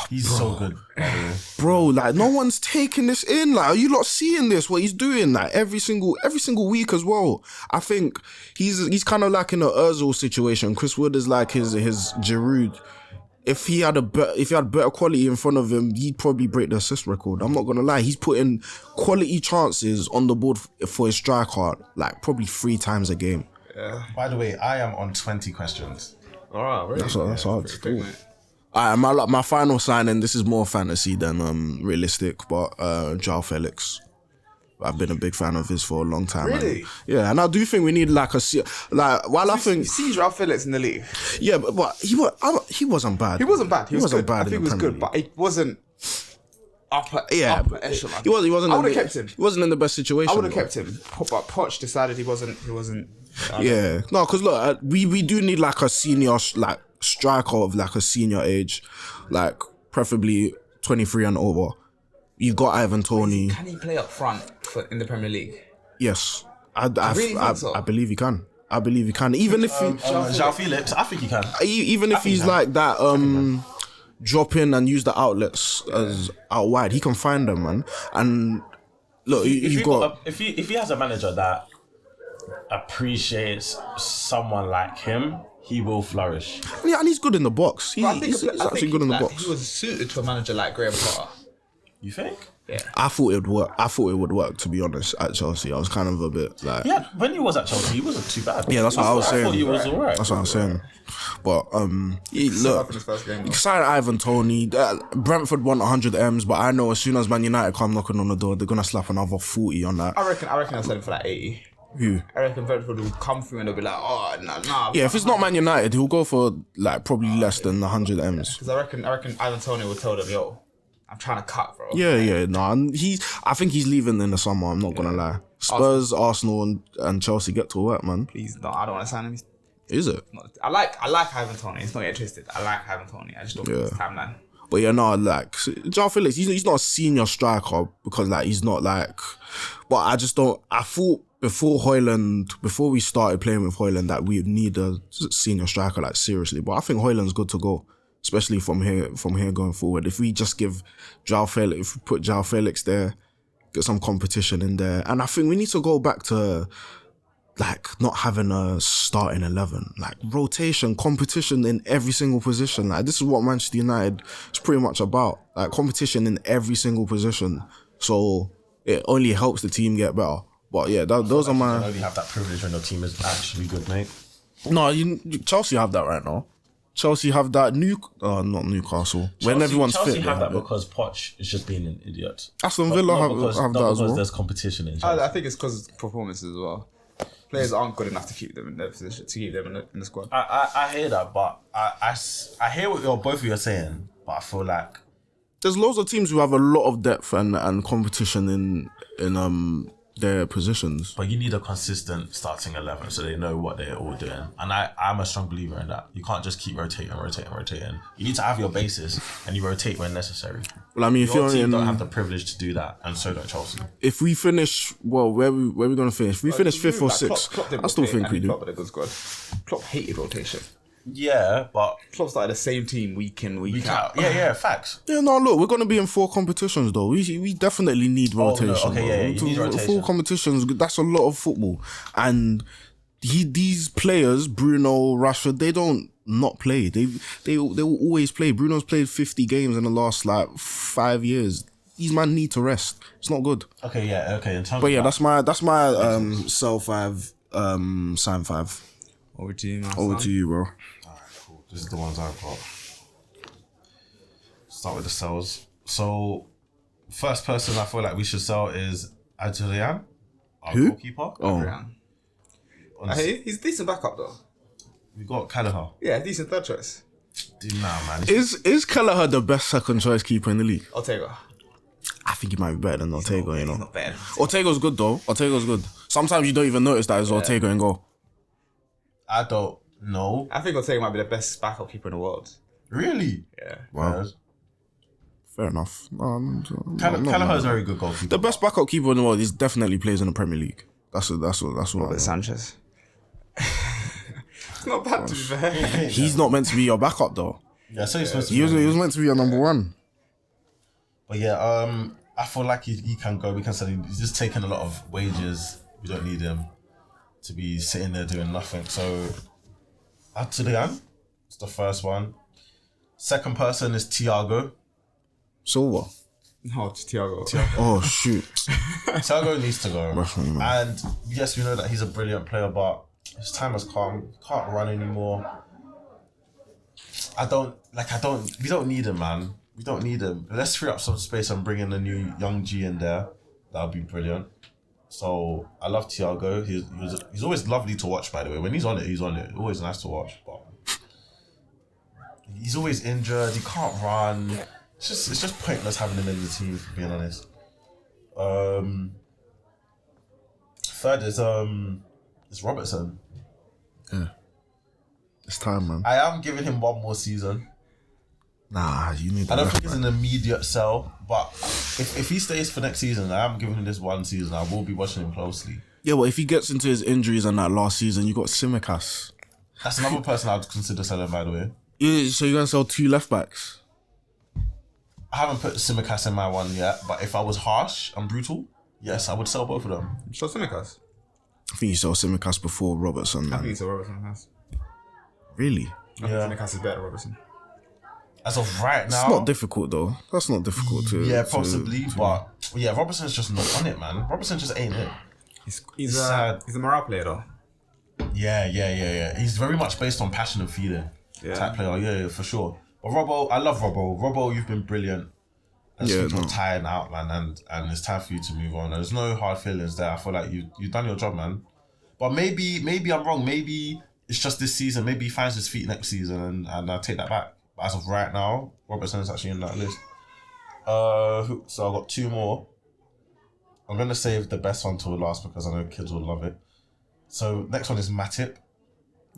He's so good, by the way. Bro, like, no one's taking this in. Like, are you not seeing this, what he's doing? Like, every single week as well. I think he's kind of like in an Ozil situation. Chris Wood is like his Giroud. If he had better quality in front of him, he'd probably break the assist record. I'm not going to lie. He's putting quality chances on the board for his striker, like, probably 3 times a game. Yeah. By the way, I am on 20 questions. All right, really? That's hard to do. Alright, my final signing. This is more fantasy than realistic, but Joao Felix. I've been a big fan of his for a long time. Really? Yeah, and I do think we need like I think you see Joao Felix in the league. Yeah, but he wasn't bad. He wasn't bad. He was good. bad. I think he was good, but he wasn't upper echelon. He wasn't. I would have kept him. He wasn't in the best situation. I would have kept him, but Poch decided he wasn't. Yeah, no, because look, we do need like a senior striker of like a senior age, like preferably 23 and over. You got Ivan Toney. Can he play up front in the Premier League? Yes, I believe he can. Even if João Felix, I think he can. Even if he's like that, drop in and use the outlets as out wide, he can find them, man. And look, if he has a manager that appreciates someone like him, he will flourish. Yeah, and he's good in the box. But I think He's actually good in the box. He was suited to a manager like Graham Potter. You think? Yeah. I thought it would work. I thought it would work, to be honest, at Chelsea. I was kind of a bit like... Yeah, when he was at Chelsea, he wasn't too bad. Yeah, that's what I was saying. I thought he was alright. That's what I'm saying. But, Up look, in his first game, though. signed Ivan Toney. Brentford want 100 M's, but I know as soon as Man United come knocking on the door, they're going to slap another 40 on that. I reckon I'll sell him for like 80. Who? I reckon Brentford will come through and they'll be like, oh, nah. Yeah, if it's not Man United, he'll go for like probably less than 100 M's. Because I reckon Ivan Toney will tell them, yo, I'm trying to cut, bro. Yeah, no. And I think he's leaving in the summer, I'm not going to lie. Spurs, Arsenal and Chelsea get to work, man. Please, no, I don't want to sign him. Is it? I like Ivan Toney. He's not interested. I like Ivan Toney. I just don't think it's timeline. But yeah, no, like, João Felix, he's not a senior striker because, like, he's not, like... But I just don't... I thought before we started playing with Højlund, that we'd need a senior striker, like, seriously. But I think Højlund's good to go, especially from here going forward. If we just give João Felix... If we put João Felix there, get some competition in there. And I think we need to go back to... like, not having a starting 11, like rotation, competition in every single position. Like, this is what Manchester United is pretty much about. Like, competition in every single position. So it only helps the team get better. But yeah, those are my... You only have that privilege when your team is actually good, mate. No, Chelsea have that right now. Chelsea have that not Newcastle. When everyone's Chelsea fit. have that because Poch is just being an idiot. Aston Villa have that as because well. there's competition in Chelsea. I think it's because of performances as well. Players aren't good enough to keep them in their position, to keep them in the squad. I hear that, but I hear what both of you are saying, but I feel like There's loads of teams who have a lot of depth and competition in their positions. But you need a consistent starting 11 so they know what they're all doing. And I'm a strong believer in that. You can't just keep rotating. You need to have your basis and you rotate when necessary. Well, I mean, if Your you're team in... don't have the privilege to do that, and so don't Chelsea. If we finish... Well, where we going to finish? If we finish 5th or 6th, I still think we do. Klopp had a good squad. Klopp hated rotation. Yeah, but... Klopp started the same team week in, week out. Yeah, facts. Yeah, no, look, we're going to be in 4 competitions, though. We definitely need rotation. Okay, yeah, you need rotation. 4 competitions, that's a lot of football. And these players, Bruno, Rashford, they don't not play. They will always play. Bruno's played 50 games in the last, 5 years. These man need to rest. It's not good. Okay, yeah, okay. In terms But yeah, of that's my sell 5, sign 5. Over to you, man. Over to you, bro. Alright, cool. This is the ones I've got. Start with the sells. So, first person I feel like we should sell is Adrian, our Who? goalkeeper. Oh. Hey, he's a decent backup though. We got Callagher. Yeah, decent third choice. Dude, nah, man. Is Kelleher the best second choice keeper in the league? Ortega. I think he might be better than Ortega, you know. He's not bad. Ortega's good though. Ortega's good. Sometimes you don't even notice that it's Ortega in goal. I don't know. I think Ortega might be the best backup keeper in the world. Really? Yeah. Wow. Fair enough. Callagher is a very good goalkeeper. The best backup keeper in the world is definitely plays in the Premier League. That's what I know. Sanchez. It's not bad to be fair. He's not meant to be your backup though. Yeah, so he's supposed to He be. was meant to be your number 1. But yeah, I feel like he can go. We can sell him. He's just taking a lot of wages. We don't need him to be sitting there doing nothing. So, Adrian, it's the first one. Second person is Thiago. Silva. No, it's Thiago. Oh shoot. Thiago needs to go. Russian, man. And yes, we know that he's a brilliant player, but his time has come. Can't run anymore. We don't need him, man. We don't need him. Let's free up some space and bring in a new young G in there. That would be brilliant. So I love Thiago. He's always lovely to watch, by the way. When he's on it, he's on it. Always nice to watch. But he's always injured. He can't run. It's just pointless having him in the team, for being honest. Third is Robertson. Yeah. It's time, man. I am giving him one more season. Nah, you need. I don't think it's an immediate sell, but if he stays for next season, I am giving him this one season. I will be watching him closely. Yeah, well, if he gets into his injuries and that last season, you got Tsimikas. That's another person I'd consider selling, by the way. Yeah, so you're gonna sell 2 left backs? I haven't put Tsimikas in my one yet, but if I was harsh and brutal, yes, I would sell both of them. So Tsimikas. I think you sell Tsimikas before Robertson, I think man. it's a Robertson has. Really? I think Tsimikas is better than Robertson. As of right now, It's not difficult though. That's not difficult to. yeah, possibly, but yeah, Robertson's just not on it, man. Robertson just ain't it. He's sad. a morale player though. Yeah. He's very much based on passion and feeling type player. Yeah, for sure. But Robbo, I love Robbo. Robbo, you've been brilliant. I just think you're tired out, man, and it's time for you to move on. There's no hard feelings there. I feel like you've done your job, man. But maybe I'm wrong. Maybe it's just this season. Maybe he finds his feet next season, and I take that back. But as of right now, Robertson is actually in that list. So I've got 2 more. I'm gonna save the best one till last because I know kids will love it. So next one is Matip.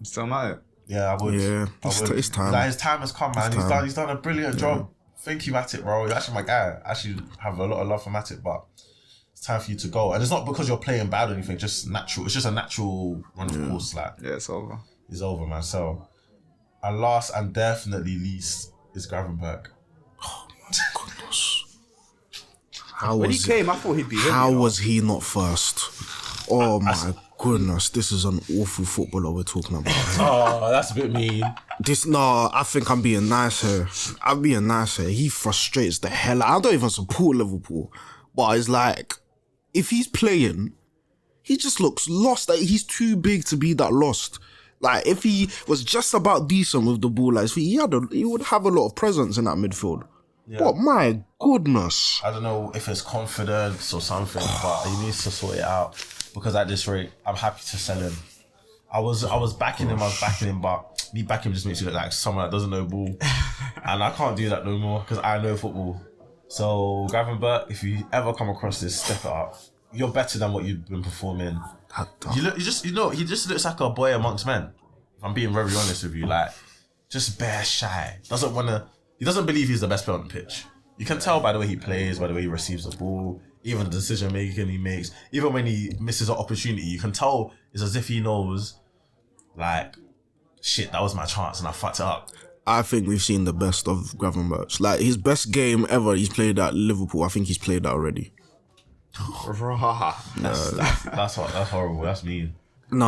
Still Matip. Yeah, I would. Yeah, it's time. Like, his time has come, man. He's done a brilliant job. Thank you, Matip, bro. You're actually my guy. I actually have a lot of love for Matip, but it's time for you to go. And it's not because you're playing bad or anything, just natural. It's just a natural run of course. Like, Yeah, it's over. it's over, man. So, and last and definitely least is Gravenberg. When he came, I thought he'd be. How was he not first? Oh my goodness, this is an awful footballer we're talking about. Oh, that's a bit mean. I think I'm being nice here. He frustrates the hell out. I don't even support Liverpool, but it's like, if he's playing, he just looks lost. Like, he's too big to be that lost. Like, if he was just about decent with the ball, like, he would have a lot of presence in that midfield. Yeah. But my goodness. I don't know if it's confidence or something, but he needs to sort it out. Because at this rate, I'm happy to sell him. I was backing him, but me backing him just makes you look like someone that doesn't know ball. And I can't do that no more because I know football. So, Gravenberg, if you ever come across this, step it up. You're better than what you've been performing. He just looks like a boy amongst men. If I'm being very honest with you, like, just bare shy. He doesn't believe he's the best player on the pitch. You can tell by the way he plays, by the way he receives the ball, even the decision making he makes. Even when he misses an opportunity, you can tell it's as if he knows, like, shit, that was my chance and I fucked it up. I think we've seen the best of Gravenberch. Like, his best game ever he's played at Liverpool, I think he's played that already. That's horrible. That's mean. No,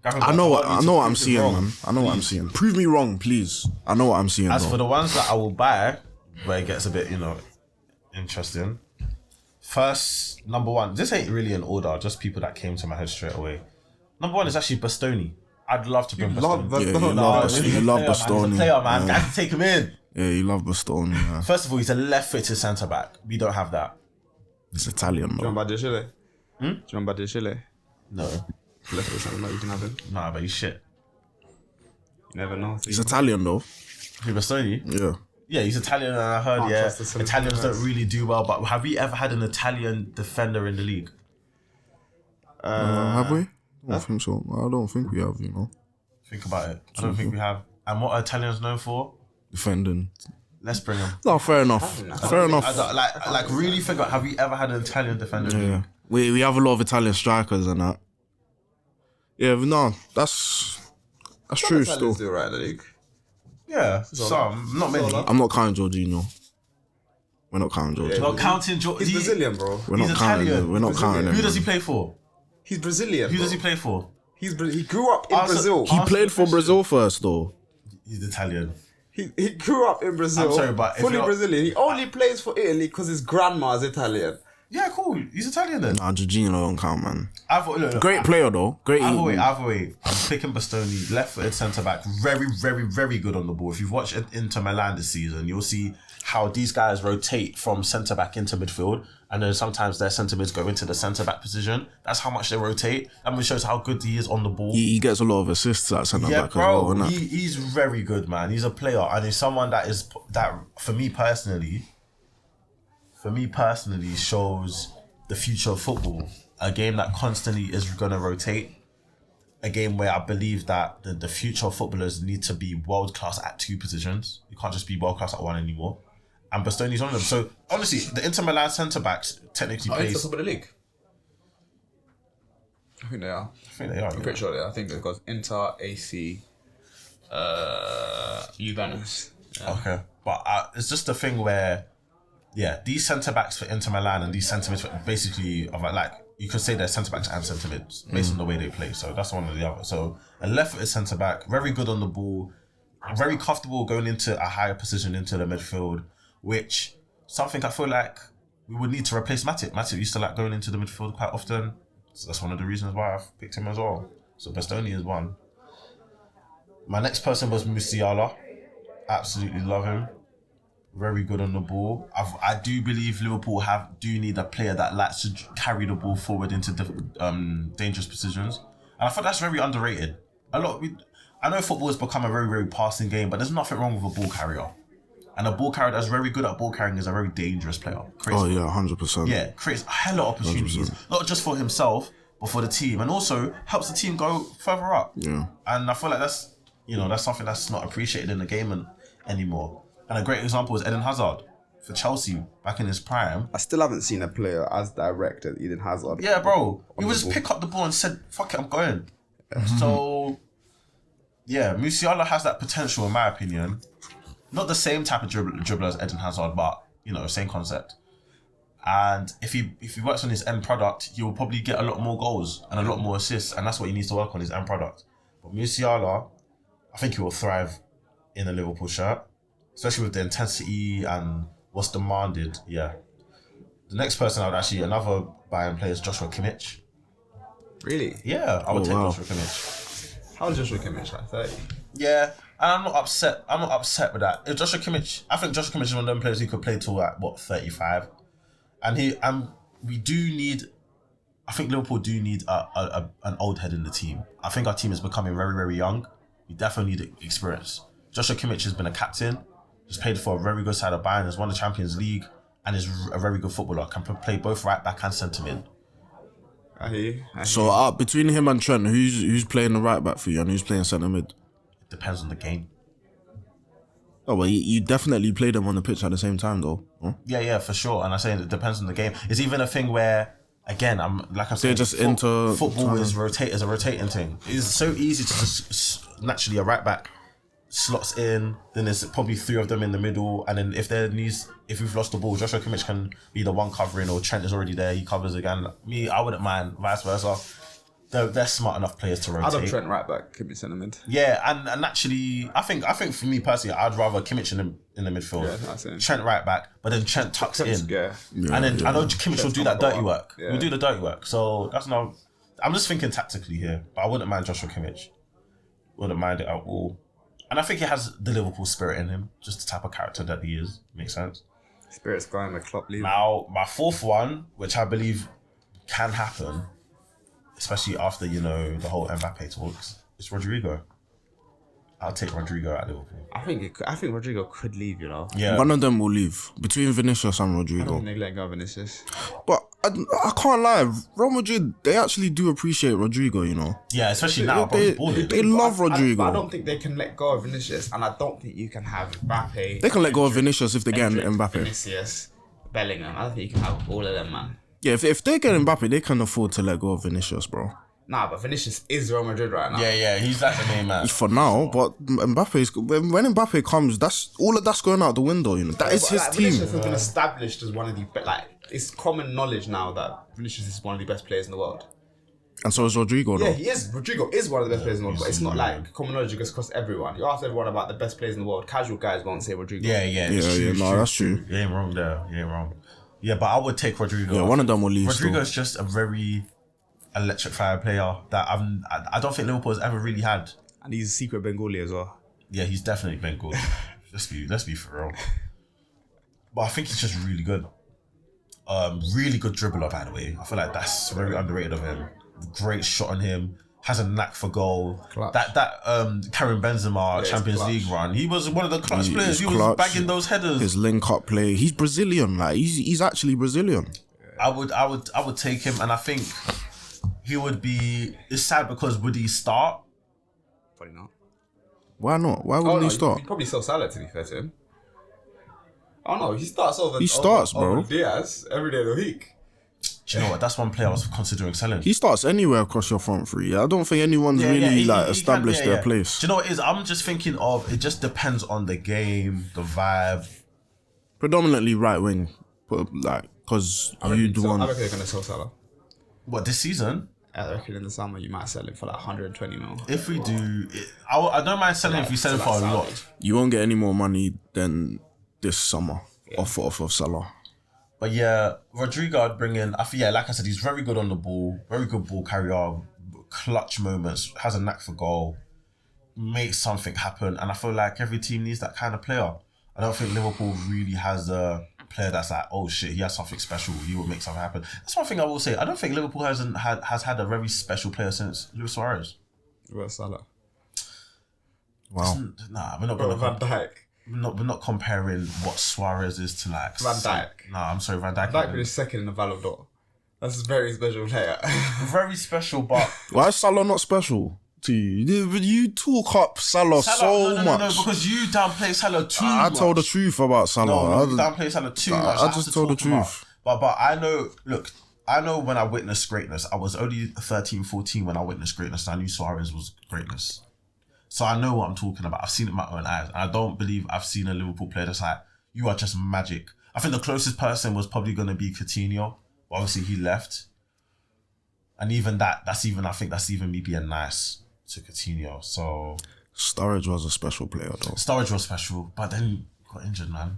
I know what I'm seeing, man. I know what I'm seeing. Prove me wrong, please. I know what I'm seeing. As for the ones that I will buy, where it gets a bit, interesting. First, number 1. This ain't really in order. Just people that came to my head straight away. Number 1 is actually Bastoni. I'd love to bring Bastoni. You love Bastoni. He's a player, man. I have to take him in. Yeah, you love Bastoni. Yeah. First of all, he's a left-footed centre back. We don't have that. It's Italian, Do you remember Chile? Hmm? Do you remember Chile? No. Something like you can have him. Nah, but he's shit. You never know. He's Italian though. Who, Bastoni? Yeah. Yeah, he's Italian, and I heard, Italians don't really do well. But have we ever had an Italian defender in the league? Have we? I don't think so. I don't think we have, Think about it. I don't think we have. And what are Italians known for? Defending. Let's bring him. No, fair enough. Fair enough. Like, really think about, have we ever had an Italian defender in the league? We have a lot of Italian strikers and that. Yeah, but no, that's true still. Do right in the league. Yeah, some, not many. I'm not counting Jorginho. We're not counting Jorginho. Not counting Jorginho. He's Brazilian, bro. We're not counting him. We're not counting him. Who does he play for? He's Brazilian. Who does he play for? He grew up in Brazil. He played for Brazil first, though. He's Italian. He grew up in Brazil. I'm sorry, but fully Brazilian. He only plays for Italy because his grandma is Italian. Yeah, cool. He's Italian then. Nah, Jorginho don't count, man. Look, great player though. Great. Either way. I'm picking Bastoni, left-footed centre back, very, very, very good on the ball. If you've watched Inter Milan this season, you'll see how these guys rotate from centre back into midfield, and then sometimes their centre mids go into the centre back position. That's how much they rotate. That shows how good he is on the ball. He gets a lot of assists at centre back bro, as well. He's very good, man. He's a player, and he's someone that for me personally shows the future of football. A game that constantly is going to rotate. A game where I believe that the future of footballers need to be world class at 2 positions. You can't just be world class at 1 anymore. And Bastoni's one of them. So honestly, the Inter Milan centre backs technically plays. Inter top of the league. I think they are. I'm pretty sure they are. I think they've got Inter, AC, Juventus. Yeah. Okay, but it's just a thing where, these centre backs for Inter Milan and these centre mids basically are like you could say they're centre backs and centre mids based on the way they play. So that's one or the other. So a left-footed centre back, very good on the ball, very comfortable going into a higher position into the midfield, which something I feel like we would need to replace Matip. Matip used to like going into the midfield quite often. So that's one of the reasons why I've picked him as well. So Bastoni is one. My next person was Musiala. Absolutely love him. Very good on the ball. I do believe Liverpool do need a player that likes to carry the ball forward into dangerous positions. And I thought that's very underrated. I know football has become a very, very passing game, but there's nothing wrong with a ball carrier. And a ball carrier that's very good at ball carrying is a very dangerous player. Oh yeah, 100%. Yeah, creates a hell of opportunities, 100%. Not just for himself, but for the team, and also helps the team go further up. Yeah. And I feel like that's something that's not appreciated in the game anymore. And a great example is Eden Hazard for Chelsea back in his prime. I still haven't seen a player as direct as Eden Hazard. Yeah, bro. He would just pick up the ball and said, "Fuck it, I'm going." So, yeah, Musiala has that potential, in my opinion. Not the same type of dribbler as Eden Hazard, but same concept. And if he works on his end product, he will probably get a lot more goals and a lot more assists, and that's what he needs to work on, his end product. But Musiala, I think he will thrive in a Liverpool shirt, especially with the intensity and what's demanded. Yeah. The next person another buy-in player is Joshua Kimmich. Really? Yeah, I would take Joshua Kimmich. How old is Joshua Kimmich? Like 30? Yeah, and I'm not upset with that. I think Joshua Kimmich is one of them players who could play till 35. And I think Liverpool do need an old head in the team. I think our team is becoming very, very young. We definitely need experience. Joshua Kimmich has been a captain. He's played for a very good side of Bayern. Has won the Champions League and is a very good footballer. Can play both right back and centre mid. I hear you. So between him and Trent, who's playing the right back for you and who's playing centre mid? It depends on the game. Oh well, you definitely play them on the pitch at the same time though. Huh? Yeah, for sure. And I say it depends on the game. It's even a thing where, again, football is a rotating thing. It's so easy to just naturally a right back slots in, then there's probably three of them in the middle, and then if we've lost the ball, Joshua Kimmich can be the one covering, or Trent is already there, he covers again. I wouldn't mind, vice versa. They're smart enough players to rotate. I'd have Trent right back, Kimmich centre mid. Yeah, and actually, I think for me personally, I'd rather Kimmich in the midfield. Yeah, that's it. Trent right back, but then Trent tucks in. Yeah. And then I know Kimmich will do that dirty work. Yeah. We'll do the dirty work. So that's not. I'm just thinking tactically here, but I wouldn't mind Joshua Kimmich. Wouldn't mind it at all. And I think he has the Liverpool spirit in him, just the type of character that he is. Makes sense. Spirit's going with Klopp leaving. Now, my fourth one, which I believe can happen, especially after, the whole Mbappe talks, is Rodrigo. I'll take Rodrigo at Liverpool. I think Rodrigo could leave, Yeah. One of them will leave. Between Vinicius and Rodrigo. I don't think they let go of Vinicius. But I can't lie, Real Madrid, they actually do appreciate Rodrigo, Yeah, especially now. They love Rodrigo. I don't think they can let go of Vinicius, and I don't think you can have Mbappe. They can let go of Vinicius if they get Mbappe. Vinicius, Bellingham. I don't think you can have all of them, man. Yeah, if they get Mbappe, they can afford to let go of Vinicius, bro. Nah, but Vinicius is Real Madrid right now. Yeah, he's like the main man. For now, but Mbappe's when Mbappe comes, that's going out the window, That is his team. Vinicius has been established as one of the it's common knowledge now that Vinicius is one of the best players in the world. And so is Rodrigo, though. Yeah, he is. Rodrigo is one of the best players in the world, but it's not like common knowledge across everyone. You ask everyone about the best players in the world, casual guys won't say Rodrigo. Yeah. No, that's true. You ain't wrong there. You ain't wrong. Yeah, but I would take Rodrigo. Yeah, one of them will leave. Rodrigo is just a very electric fire player that I don't think Liverpool has ever really had. And he's a secret Bengali as well. Yeah, he's definitely Bengali. let's be for real. But I think he's just really good. Really good dribbler, by the way. I feel like that's very underrated of him. Great shot on him. Has a knack for goal. Clutch. That Karim Benzema Champions League run. He was one of the clutch players. He was bagging those headers. His link-up play. He's Brazilian. He's actually Brazilian. I would take him, and I think he would be. It's sad because would he start? Probably not. Why not? Why wouldn't he start? He'd probably sell Salah, to be fair to him. Oh no, he starts over. He starts, bro. Diaz every day of the week. Do you know what? That's one player I was considering selling. He starts anywhere across your front three. I don't think anyone's established their place. Do you know what it is? I'm just thinking of, it just depends on the game, the vibe. Predominantly right wing, because you'd want. I reckon they're gonna sell Salah. What, this season? I reckon in the summer you might sell it for like 120 mil. If we do, I don't mind selling if we sell it for a lot. You won't get any more money than this summer off of Salah. But yeah, Rodrigo I'd bring in. I feel, yeah, like I said, he's very good on the ball, very good ball carrier, clutch moments, has a knack for goal, makes something happen, and I feel like every team needs that kind of player. I don't think Liverpool really has a player that's like, oh shit, he has something special, he will make something happen. That's one thing I will say. I don't think Liverpool has had a very special player since Luis Suarez. Where's Salah? Wow. Nah, we're not going to... Van Dijk. We're not comparing what Suarez is to like... Van Dijk. Nah, I'm sorry, Van Dijk. Van Dijk finished second in the Ballon d'Or. That's a very special player. Very special, but... Why is Salah not special to you? You talk up Salah so much. No, because you downplay Salah too much. I told the truth about Salah. No, you downplay Salah too much. I just told the truth. But I know, look, I know when I witnessed greatness, I was only 13, 14 when I witnessed greatness. I knew Suarez was greatness. So I know what I'm talking about. I've seen it with my own eyes. And I don't believe I've seen a Liverpool player that's like, you are just magic. I think the closest person was probably going to be Coutinho. Obviously, he left. And even I think that's even me being nice to Coutinho. So Sturridge was a special player though. Sturridge was special, but then he got injured, man.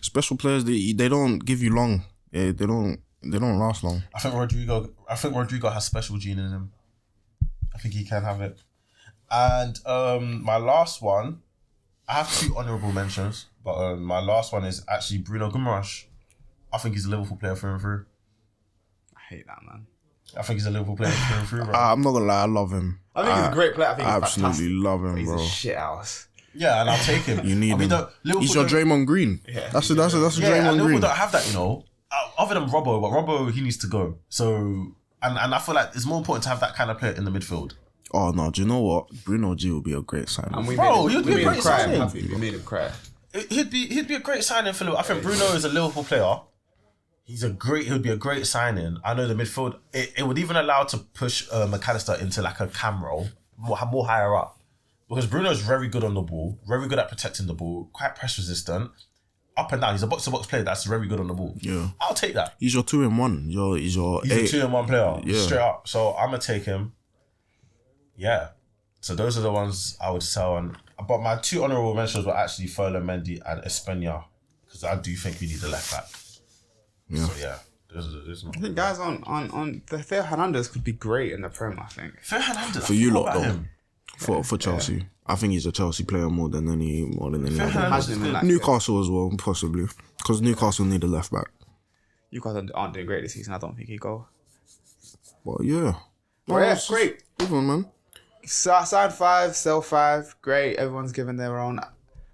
Special players, they don't give you long. Yeah, they don't last long. I think Rodrigo has special gene in him. I think he can have it. And my last one, I have 2 honourable mentions, but my last one is actually Bruno Guimaraes. I think he's a Liverpool player through and through. I hate that, man. I think he's a Liverpool player through and through, bro. I'm not gonna lie, I love him. I think he's a great player. I think he's absolutely fantastic. love him, But he's bro. a shit house. Yeah, and I'll take him. You need him. He's your Draymond Green. Yeah, that's a Yeah, Draymond Liverpool Green. don't have that, you know. Other than Robbo, but Robbo, he needs to go. So, and I feel like it's more important to have that kind of player in the midfield. Oh no, do you know what? Bruno G will be a great signing. And we Bro, made he'd be a great signing. We made him cry. He'd be a great signing for Liverpool. I think Bruno is a Liverpool player. He'd be a great signing. I know the midfield. It would even allow to push McAllister into like a cam role, more higher up, because Bruno is very good on the ball, very good at protecting the ball, quite press resistant, up and down. He's a box to box player that's very good on the ball. Yeah, I'll take that. He's your 2-in-1. He's a 2-in-1 player, Yeah. straight up. So I'm gonna take him. Yeah. So those are the ones I would sell on. But my 2 honourable mentions were actually Ferland Mendy and Espana, because I do think we need a left back. Yeah. So yeah, those are I think guys on the Theo Hernandez could be great in the Prem. I think. Theo Hernandez. For you I forgot lot about though. him. For Chelsea, I think he's a Chelsea player more than any Theo other. Hernandez is Imagine him in good. that Newcastle as well, possibly, because Newcastle need a left back. You guys aren't doing great this season. I don't think he go. But yeah, Well, yeah, great. Good one, man. Sign 5, sell 5. Great. Everyone's given their own.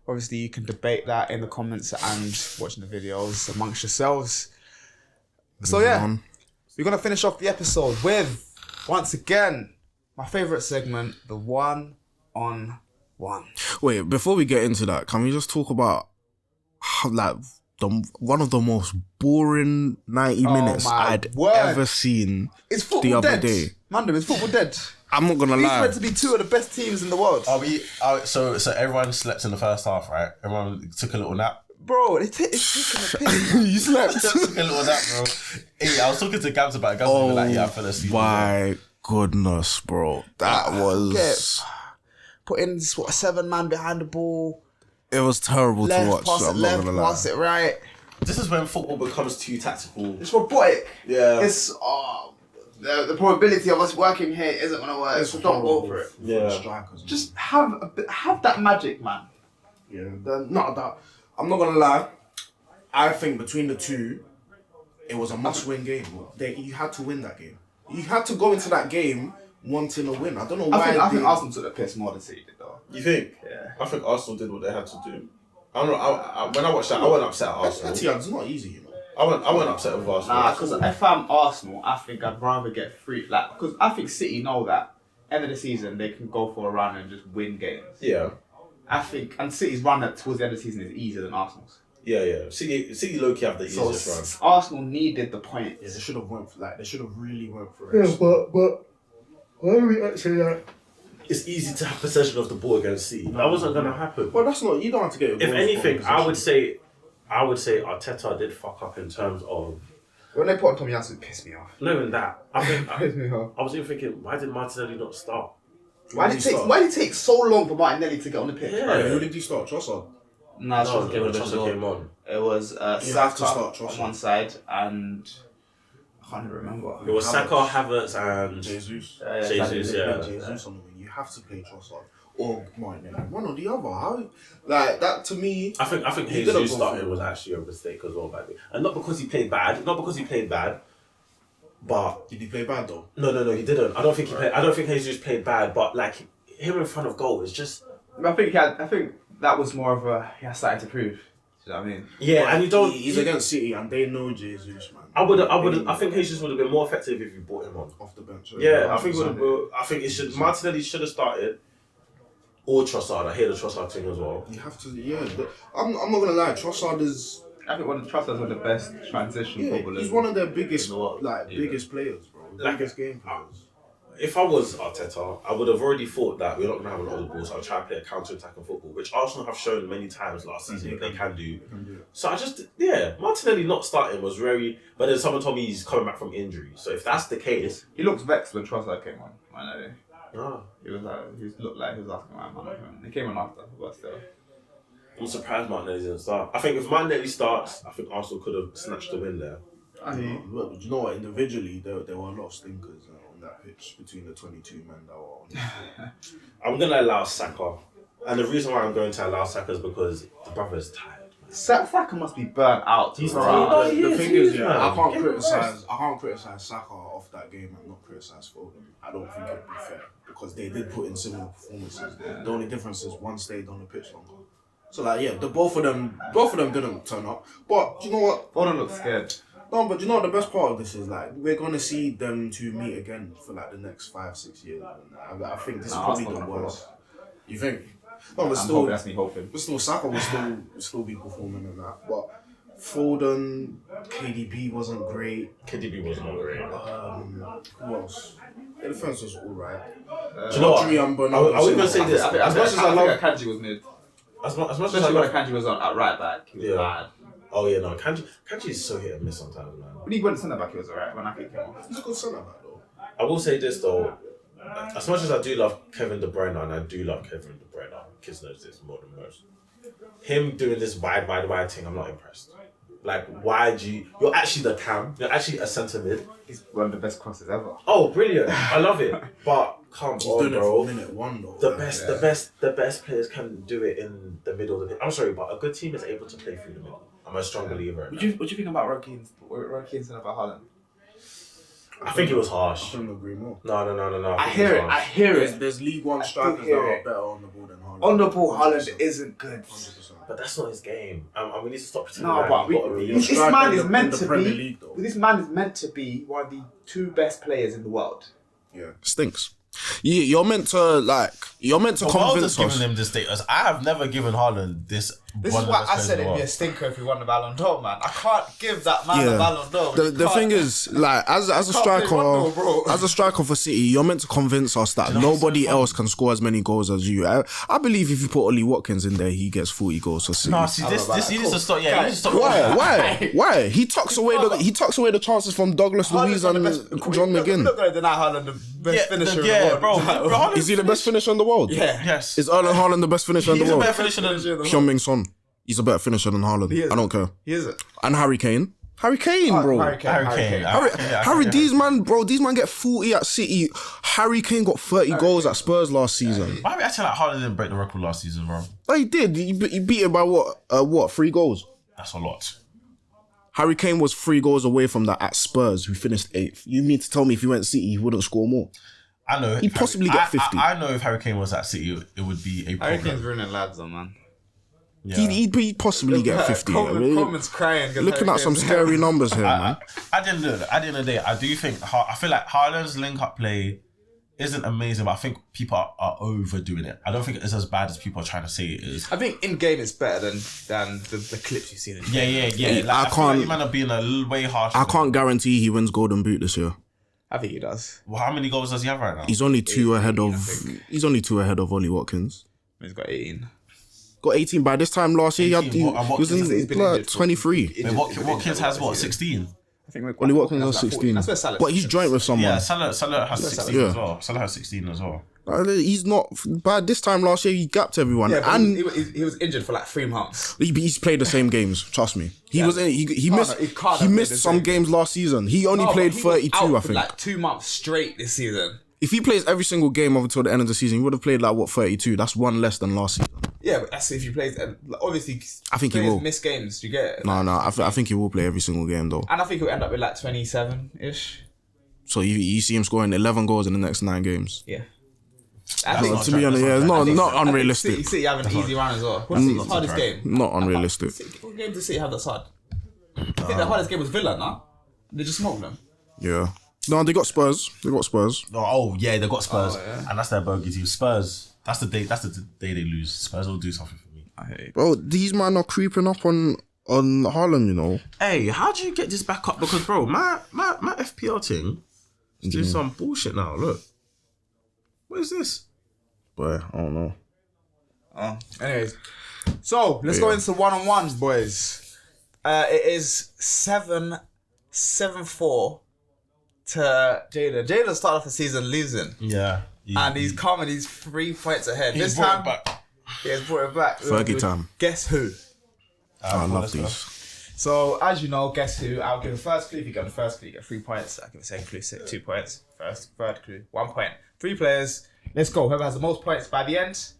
Obviously, you can debate that in the comments and watching the videos amongst yourselves. So yeah, on. we're gonna finish off the episode with, once again, my favourite segment, the 1-on-1. Wait, before we get into that, can we just talk about how, like one of the most boring 90 minutes my I'd word. ever seen Is football the other dead? day? Mandem, is football dead? I'm not gonna These lie. meant to be 2 of the best teams in the world. So everyone slept in the first half, right? Everyone took a little nap. Bro, it's taking a piss. You slept. Took a little nap, bro. Hey, I was talking to Gabs about it. Gabs was like, yeah, I fell asleep. My goodness, bro. That was... Putting 7 man behind the ball. It was terrible to Left, watch. pass it I'm not left, gonna lie. pass it right. This is when football becomes too tactical. It's robotic. Yeah. It's the probability of us working here isn't gonna work. So don't go for it. Yeah. Strikers, man. Just have that magic, man. Yeah, not that. I'm not gonna lie. I think between the two, it was a must-win game. You had to win that game. You had to go into that game wanting a win. I don't know why. I think Arsenal took the piss more than City did, though. You think? Yeah. I think Arsenal did what they had to do. I don't know. When I watched that, I wasn't upset at Arsenal. It's not easy, you know. I wasn't upset with Arsenal. Nah, because if I'm Arsenal, I think I'd rather get free. Like, because I think City know that end of the season they can go for a run and just win games. Yeah. I think, and City's run towards the end of the season is easier than Arsenal's. Yeah. City low-key have the So easiest Arsenal needed the points. Yeah, they should have went for that. They should have really went for it. but why are we actually like? It's easy to have possession of the ball against City. That wasn't going to happen. Well, that's not. You don't have to get. If anything, I would say Arteta did fuck up in terms of When they put on Tomiyasu, it pissed me off. Not even that. I think Pissed me off. I was even thinking, why did Martinelli not start? Why did it take so long for Martinelli to get on the pitch? Yeah. Right, who did he start? Trossard? No, No, Trossard came on. It was You have to Saka start on Trossard. one side and I can't even remember. It was Saka, Havertz, and Jesus. Jesus. Yeah. Jesus on the wing. You have to play Trossard or Martinelli. One or the other. How? Like that to me. I think He didn't Jesus go starting for it. was actually a mistake as well, by the way. And not because he played bad. But Did he play bad though? no, he didn't. I don't think he played. I don't think Jesus played bad. But like him in front of goal is just. I think that was more of a he has something to prove. Do you know what I mean? Yeah, and you don't. He's against City and they know Jesus, man. I think Jesus would have been more effective if you brought him on. Off the bench. Yeah, I think it should. Martinelli should have started. Or Trossard. I hear the Trossard thing as well. You have to. Yeah, I'm not gonna lie. Trossard is. I think one of the Trossard's one of the best transition footballers. He's one of their biggest, Yeah. biggest players, bro. Like- Biggest game players. If I was Arteta, I would have already thought that we're not going to have an old ball, so I'll try and play a counter-attacking football, which Arsenal have shown many times last season they can do. So Martinelli not starting was very... But then someone told me he's coming back from injury. So if that's the case... He looked vexed when Trossard came on. I know. Ah, He looked like he was asking my man. He came on after, but still. I'm surprised Martinelli didn't start. I think if Martinelli starts, I think Arsenal could have snatched the win there. But you know what? Individually, there were a lot of stinkers on that pitch between the 22 men that were on the field. I'm going to allow Saka. And the reason why I'm going to allow Saka is because the brother's tired. Saka must be burnt out. He's bro. tired. The thing is, man. I can't Get criticize. I can't criticize Saka off that game and not criticize Foden. I don't think it'd be fair because they did put in similar performances. The only difference is one stayed on the pitch longer. So the both of them didn't turn up. But you know what? Foden looks scared. No, but you know what the best part of this is we're gonna see them two meet again for the next 5-6 years. And I think this is probably Arsenal the gonna worst. You think? No, but I'm still, hoping, that's me hoping. but still, Saka will still be performing in that. But Foden, KDB wasn't great. KDB was not great. Who else? The defense was alright. Do you know what? Rodri and Bernardo I was going to say this. I As much as I love... Kanji was mid. As much as I Especially when love... Kanji was on at right back. He was Yeah. bad. Oh, yeah, no. Kanji is so hit and miss sometimes, man. When he went centre back, he was alright. When I came off. He's a good centre back though. I will say this, though. As much as I do love Kevin De Bruyne, and I do love Kevin De Bruyne, kids knows this more than most. Him doing this wide thing, I'm not impressed. Like, you're actually the cam. You're actually a centre mid. He's one of the best crosses ever. Oh, brilliant. I love it. But come He's on, doing it bro. for minute one though. The best players can do it in the middle of the pitch. I'm sorry, but a good team is able to play through the middle. I'm a strong believer in that. What do you think about Roy Keane saying about Haaland? I think it was I harsh. couldn't agree more. No. I hear it. There's League One strikers that hear are it. better on the ball than Haaland. On the ball, Haaland 100%. isn't good. 100%. But that's not his game. We need to stop pretending. No, that but you've got to be- this striker man in is the- meant in the to Premier be. League, though. This man is meant to be one of the two best players in the world. Yeah. Stinks. You're meant to convince just us. giving him this status. I have never given Haaland this. This one is of the why best I players said in the it'd be a world. stinker if he won the Ballon d'Or, man. I can't give that man a Yeah. Ballon d'Or. The thing is, like, as a Can't play striker, one, bro. as a striker for City, you're meant to convince us that nobody else can score as many goals as you. I believe if you put Ollie Watkins in there, he gets 40 goals for City. No, see, this he needs to stop. Yeah, he needs to stop. Why? He tucks away the chances from Douglas Luiz and John We're McGinn. not going to deny Haaland the best finisher in the world. bro. Haaland Is he the best finisher in the world? Yeah. Yes. Is Erling Haaland the best finisher in the He's a world? better finisher than. Heung-min Son. He's a better finisher than Haaland. He is. I don't care. He is it. And Harry Kane. Harry Kane, bro. Harry Kane. Harry, these man get 40 at City. Harry Kane got 30 goals at Spurs last season. Why are we acting like Haaland didn't break the record last season, bro? Oh, he did. He beat it by what? 3 goals. That's a lot. Harry Kane was 3 goals away from that at Spurs, who finished 8th. You mean to tell me if he went City, he wouldn't score more? I know. He'd possibly get 50. I know if Harry Kane was at City, it would be a Harry problem. Kane's ruining lads, though, man. Yeah. He'd possibly get 50. Coleman's crying. Looking at some scary numbers here, man. At the end of the day, I do think I feel like Haaland's link-up play isn't amazing, but I think people are overdoing it. I don't think it's as bad as people are trying to say it is. I think in game it's better than the clips you've seen. Yeah. Like, I I feel like can't- you man are being a little way harsher. I can't guarantee he wins Golden Boot this year. I think he does. Well, how many goals does he have right now? He's only 2 ahead of. I think. He's only 2 ahead of Ollie Watkins. He's got 18. Got 18 by this time last year. 18, He was he's in been like injured for- 23. Wait, Watkins has what, 16? I think Ollie Watkins has 16. That's where Salah. But he's joint with someone. Yeah, Salah has 16 Yeah. as well. Salah has 16 as well. He's not. By this time last year, he gapped everyone, Yeah, but and he was injured for like 3 months. he's played the same games. Trust me, he was in. He missed. He can't He have missed played the some same games last season. He only played But he was 32, out I for think. like 2 months straight this season. If he plays every single game up until the end of the season, he would have played like 32. That's one less than last season. Yeah, but that's if he plays. Obviously, I think he players will. miss games. You get it? No, I think he will play every single game though. And I think he'll end up with like 27-ish. So you see him scoring 11 goals in the next 9 games. Yeah. To be honest, yeah, it's not unrealistic. City have an easy run as well. What's City's hardest game? Not unrealistic. What game did City have that's hard? I think the hardest game was Villa, no? They just smoked them. Yeah. No, they got Spurs. Oh yeah, they got Spurs, yeah. and that's their bogey team. Spurs. That's the day. That's the day they lose. Spurs will do something for me. I hate. Bro, these man are creeping up on Haaland, you know. Hey, how do you get this back up? Because bro, my FPL thing is doing some bullshit now. Look, what is this? But I don't know. Anyways, so let's go into one-on-ones, boys. It is 7-4 to Jada. Jada started off the season losing. Yeah, And he's coming, he's 3 points ahead. He's This brought time, it back. he has brought it back. Fergie time. Guess who? I love these. So, as you know, guess who? I'll give the first clue. If you get the first clue, you get 3 points. I'll give the second clue, 2 points. Third clue, 1 point. 3 players. Let's go. Whoever has the most points by the end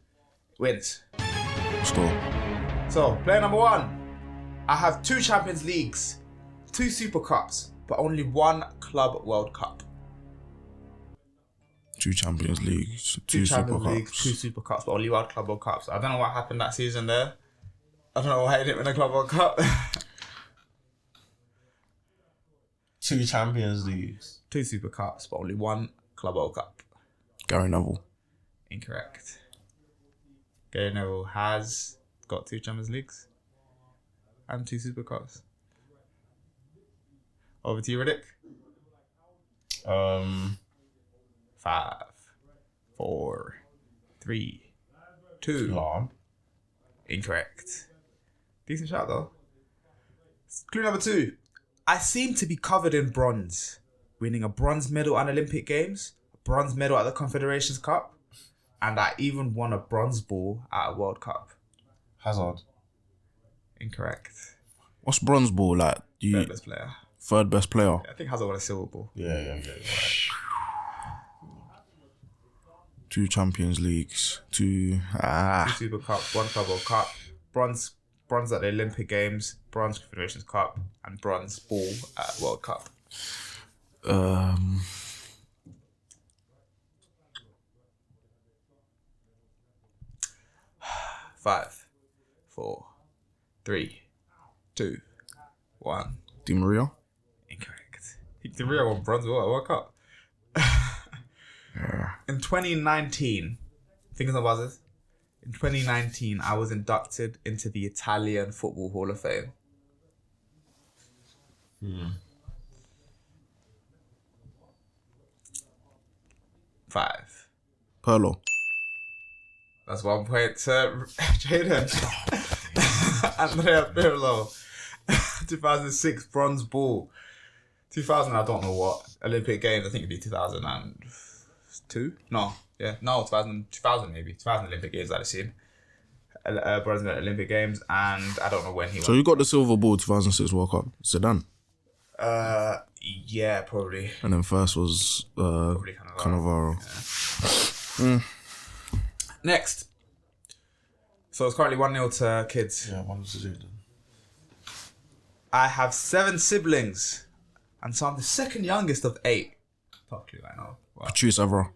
wins. Let's go. So, player number 1. I have 2 Champions Leagues, 2 Super Cups, but only 1 Club World Cup. 2 Champions Leagues, 2 2 Super Champions Leagues, Cups. 2 Super Cups, but only 1 Club World Cup. So I don't know what happened that season there. I don't know why he didn't win a Club World Cup. 2 Champions Leagues. 2 Super Cups, but only 1 Club World Cup. Gary Neville. Incorrect. Gary Neville has got 2 Champions Leagues and 2 Super Cups. Over to you, Riddick. 5, 4, 3, 2. Alarm. Incorrect. Decent shot though. Clue number 2. I seem to be covered in bronze, winning a bronze medal at Olympic Games, a bronze medal at the Confederations Cup, and I even won a bronze ball at a World Cup. Hazard. Incorrect. What's bronze ball like? Third best player. Third best player. I think Hazard won a silver ball. Yeah. 2 Champions Leagues, 2 2 Super Cups, 1 Club World Cup, bronze at the Olympic Games, bronze Confederations Cup, and bronze ball at World Cup. 5, 4, 3, 2, 1. Di Maria. Incorrect. Di Maria won bronze at World Cup. In 2019, think of the buzzers. In 2019, I was inducted into the Italian Football Hall of Fame. 5. Pirlo. That's 1 point to Jaden. Andrea Pirlo. 2006 bronze ball. 2000, I don't know what. Olympic Games, I think it'd be 2002? No. Yeah, no, 2000 maybe. 2000 Olympic Games, I'd assume. Bronze medal at Olympic Games, and I don't know when he So won. you got the silver ball 2006 World Cup. Zidane. Yeah, probably. And then first was Probably Cannavaro. Cannavaro. Next. So it's currently 1-0 to kids. Yeah, one to do then. I have 7 siblings, and so I'm the second youngest of 8. Top clue, I know. Wow. Patrice Evra.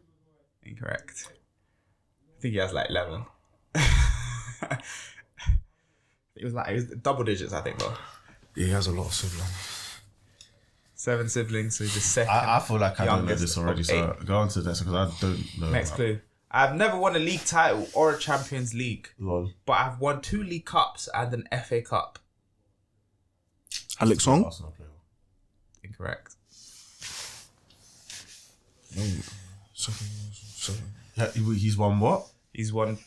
Incorrect. I think he has like 11. it was double digits, I think, though. Yeah, he has a lot of siblings. 7 siblings, so he's the second. I feel like I don't know youngest this already, of so 8. go on to this because I don't know. Next clue. I've never won a league title or a Champions League, Lol. but I've won 2 League Cups and an FA Cup. Alex Song. Arsenal player. Incorrect. Yeah, he's won what? He's won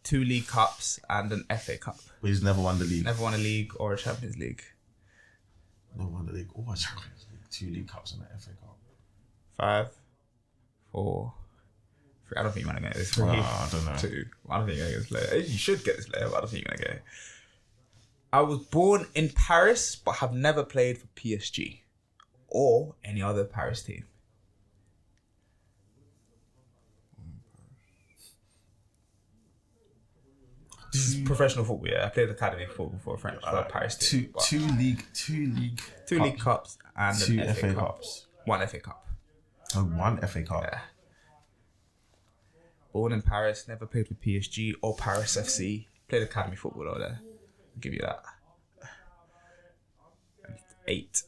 2 League Cups and an FA Cup. But he's never won the league. Never won a league or a Champions League. No wonder they go Champions League. 2 League Cups and the FA Cup. 5, 4, 3. I don't think you're gonna get this. 3, I don't know. 2. I don't think you're gonna get this later. You should get this later, but I don't think you're gonna get it. I was born in Paris, but have never played for PSG or any other Paris team. This is professional football. Yeah, I played academy football for a Paris team. Two league cups and 2 an FA FA Cup. Cups. 1 FA Cup. Oh, 1 FA Cup. Yeah. Born in Paris, never played for PSG or Paris FC. Played academy football over there. I'll give you that. And 8.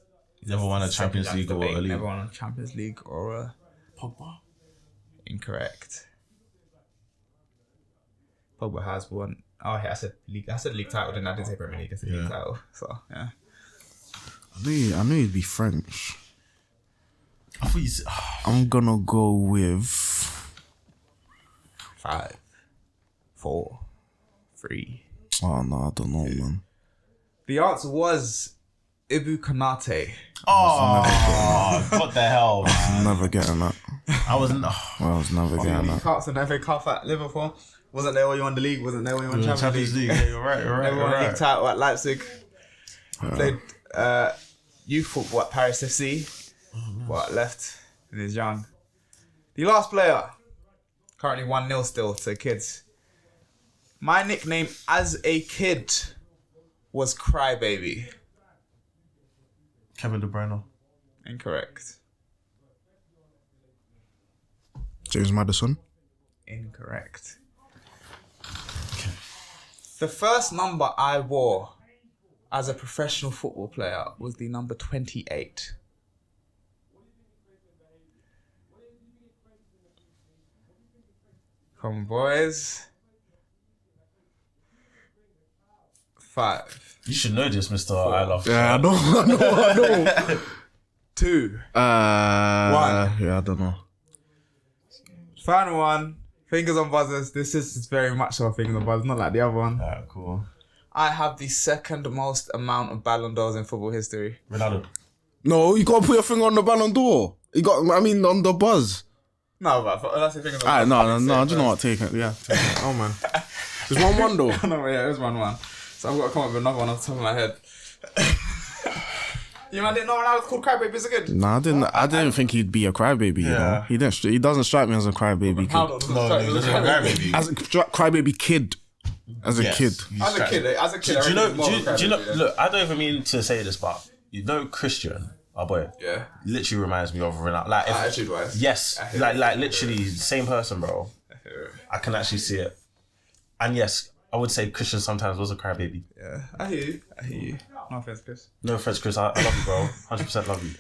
Never won a Champions League or a league. Never won a Champions League or a... Pogba. Incorrect. Pogba has won. Oh, yeah, I said league title, then I didn't say Premier League. I said league title. So, yeah. I knew he'd be French. I thought you said... I'm gonna go with 5, 4, 3. Oh no, I don't know, man. The answer was Ibu Konate. Oh, what the hell, man? Never getting that. I wasn't... I was never getting that. Cups and FA Cup at Liverpool. Wasn't there when you won the league? Wasn't there when you won Champions League. Yeah, you're right. Never won a league title at Leipzig. Played youth football at Paris FC. But left when he was young. The last player. Currently 1-0 still to kids. My nickname as a kid was Crybaby. Kevin De Bruyne. Incorrect. James Maddison. Incorrect. The first number I wore as a professional football player was the number 28. Come on, boys. 5. You should know this, Mr. I Love. Yeah, I know. 2. 1. Yeah, I don't know. Final one. Fingers on buzzers. This is very much so fingers on buzzers, not like the other one. Alright, cool. I have the second most amount of Ballon d'Ors in football history. Ronaldo. No, you gotta put your finger on the Ballon d'Or. On the buzz. No, but that's the fingers on Alright, buzzers. no. Do you know what? Take it. Yeah. Take it. Oh man. It's 1-1 though. No, yeah, it was 1-1. So I've got to come up with another one off the top of my head. You man didn't know Ronaldo called Crybabies again? Nah, I didn't think he'd be a crybaby. You know, he doesn't strike me as a crybaby kid. No, he doesn't have baby. As a crybaby kid. As a kid. As a kid, Do you know? Look, I don't even mean to say this, but you know, Christian, our boy, Yeah. literally reminds me of Ronaldo. Like, Attitude-wise. yes, like literally same person, bro. I can actually see it. And yes, I would say Christian sometimes was a crybaby. Yeah, I hear you. No offense, Chris. No offense, Chris. I love you, bro. 100% love you.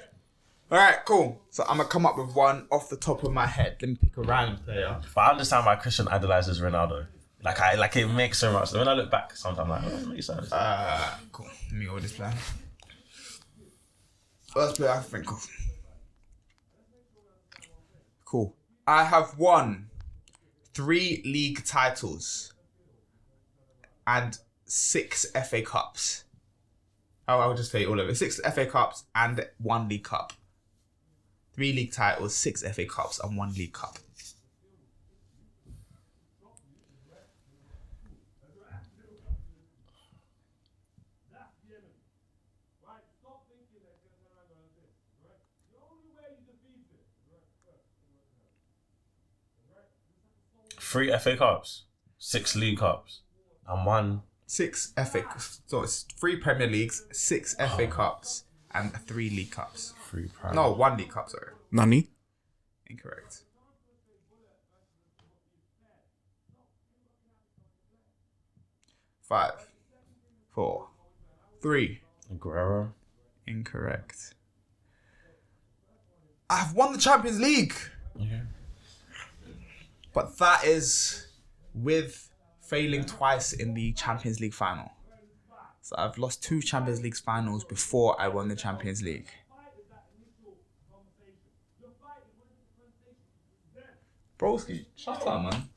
Alright, cool. So I'm going to come up with one off the top of my head. Let me pick a random player. But I understand why Christian idolizes Ronaldo. Like it makes so much. When I look back, sometimes I'm like, oh, it makes sense. Cool. Let me go with this player. First player I think of. Cool. I have won 3 league titles and 6 FA Cups. Oh, I'll just say all of it. 6 FA Cups and 1 League Cup. 3 league titles, 6 FA Cups and 1 League Cup. Three FA Cups, 6 League Cups, and 1. 6 FA Cups. So it's 3 Premier Leagues, 6 FA Cups, and 3 League Cups. 3 Prime. No, 1 League Cup, sorry. Nani? Incorrect. Five, 4, 3. Aguero. Incorrect. I've won the Champions League. Okay. But that is with failing twice in the Champions League final. So I've lost 2 Champions League finals before I won the Champions League. Broski, shut up, man.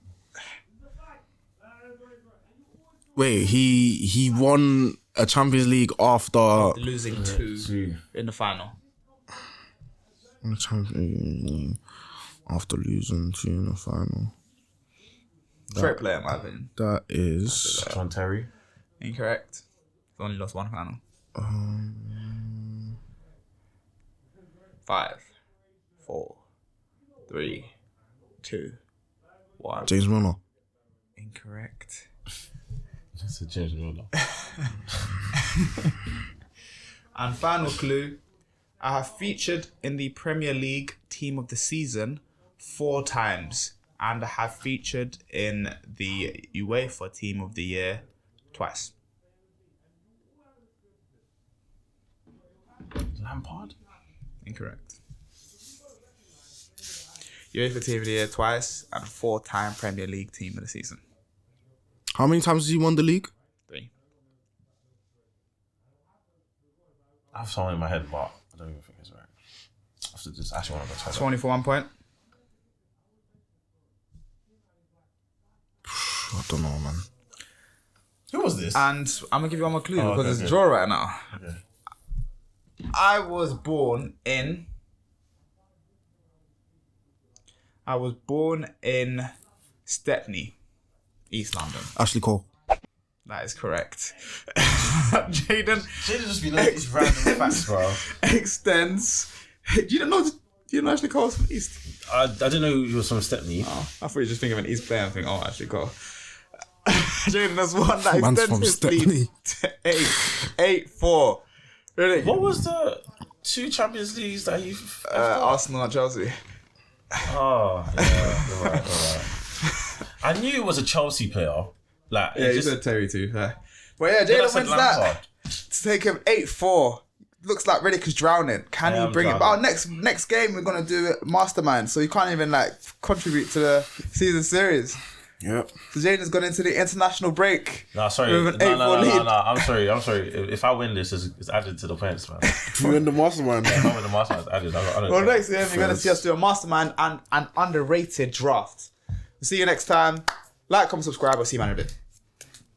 Wait, he won a Champions League after losing two in the final. a Champions League after losing 2 in the final. Great player, in my opinion. That is John Terry. Incorrect. He's only lost one final. 5, 4, 3, 2, 1. James Milner. Incorrect. That's a James Milner. And final clue. I have featured in the Premier League Team of the Season 4 times. And I have featured in the UEFA Team of the Year twice. Lampard? Incorrect. UEFA Team of the Year twice and 4-time Premier League Team of the Season. How many times has he won the league? 3. I have someone in my head, but I don't even think it's right. I have to just actually want to go check 20 for 1 point. I don't know, man. Who was this? And I'm going to give you one more clue because okay, it's a okay. draw right now. Okay. I was born in Stepney, East London. Ashley Cole. That is correct. Jaden just be like these random facts, bro. extends. Do you know Ashley Cole's from East? I didn't know he was from Stepney. Oh, I thought you just think of an East player and think, oh, Ashley Cole. Jaden, that's one that Man's extends from his lead to 8-4. Really? What was the 2 Champions Leagues that he... Arsenal and Chelsea. Oh, yeah. All right. I knew it was a Chelsea player. Like, Yeah, it you just... said Terry too. Yeah. But yeah, Then I Jaden said wins that. Lampard. To take him 8-4. Looks like Riddick is drowning. Can I he am bring it? drowning. Oh, next game we're gonna do Mastermind, so he can't even like contribute to the season series. Yep. So Jaden's gone into the international break. No, sorry. With an 8-4 lead. No. I'm sorry. If I win this, it's added to the points, man. You in the mastermind. If I win the master, it's added. I don't Well, care. next game you're gonna see us do a Mastermind and an underrated draft. See you next time. Like, comment, subscribe. I'll see you man in a bit.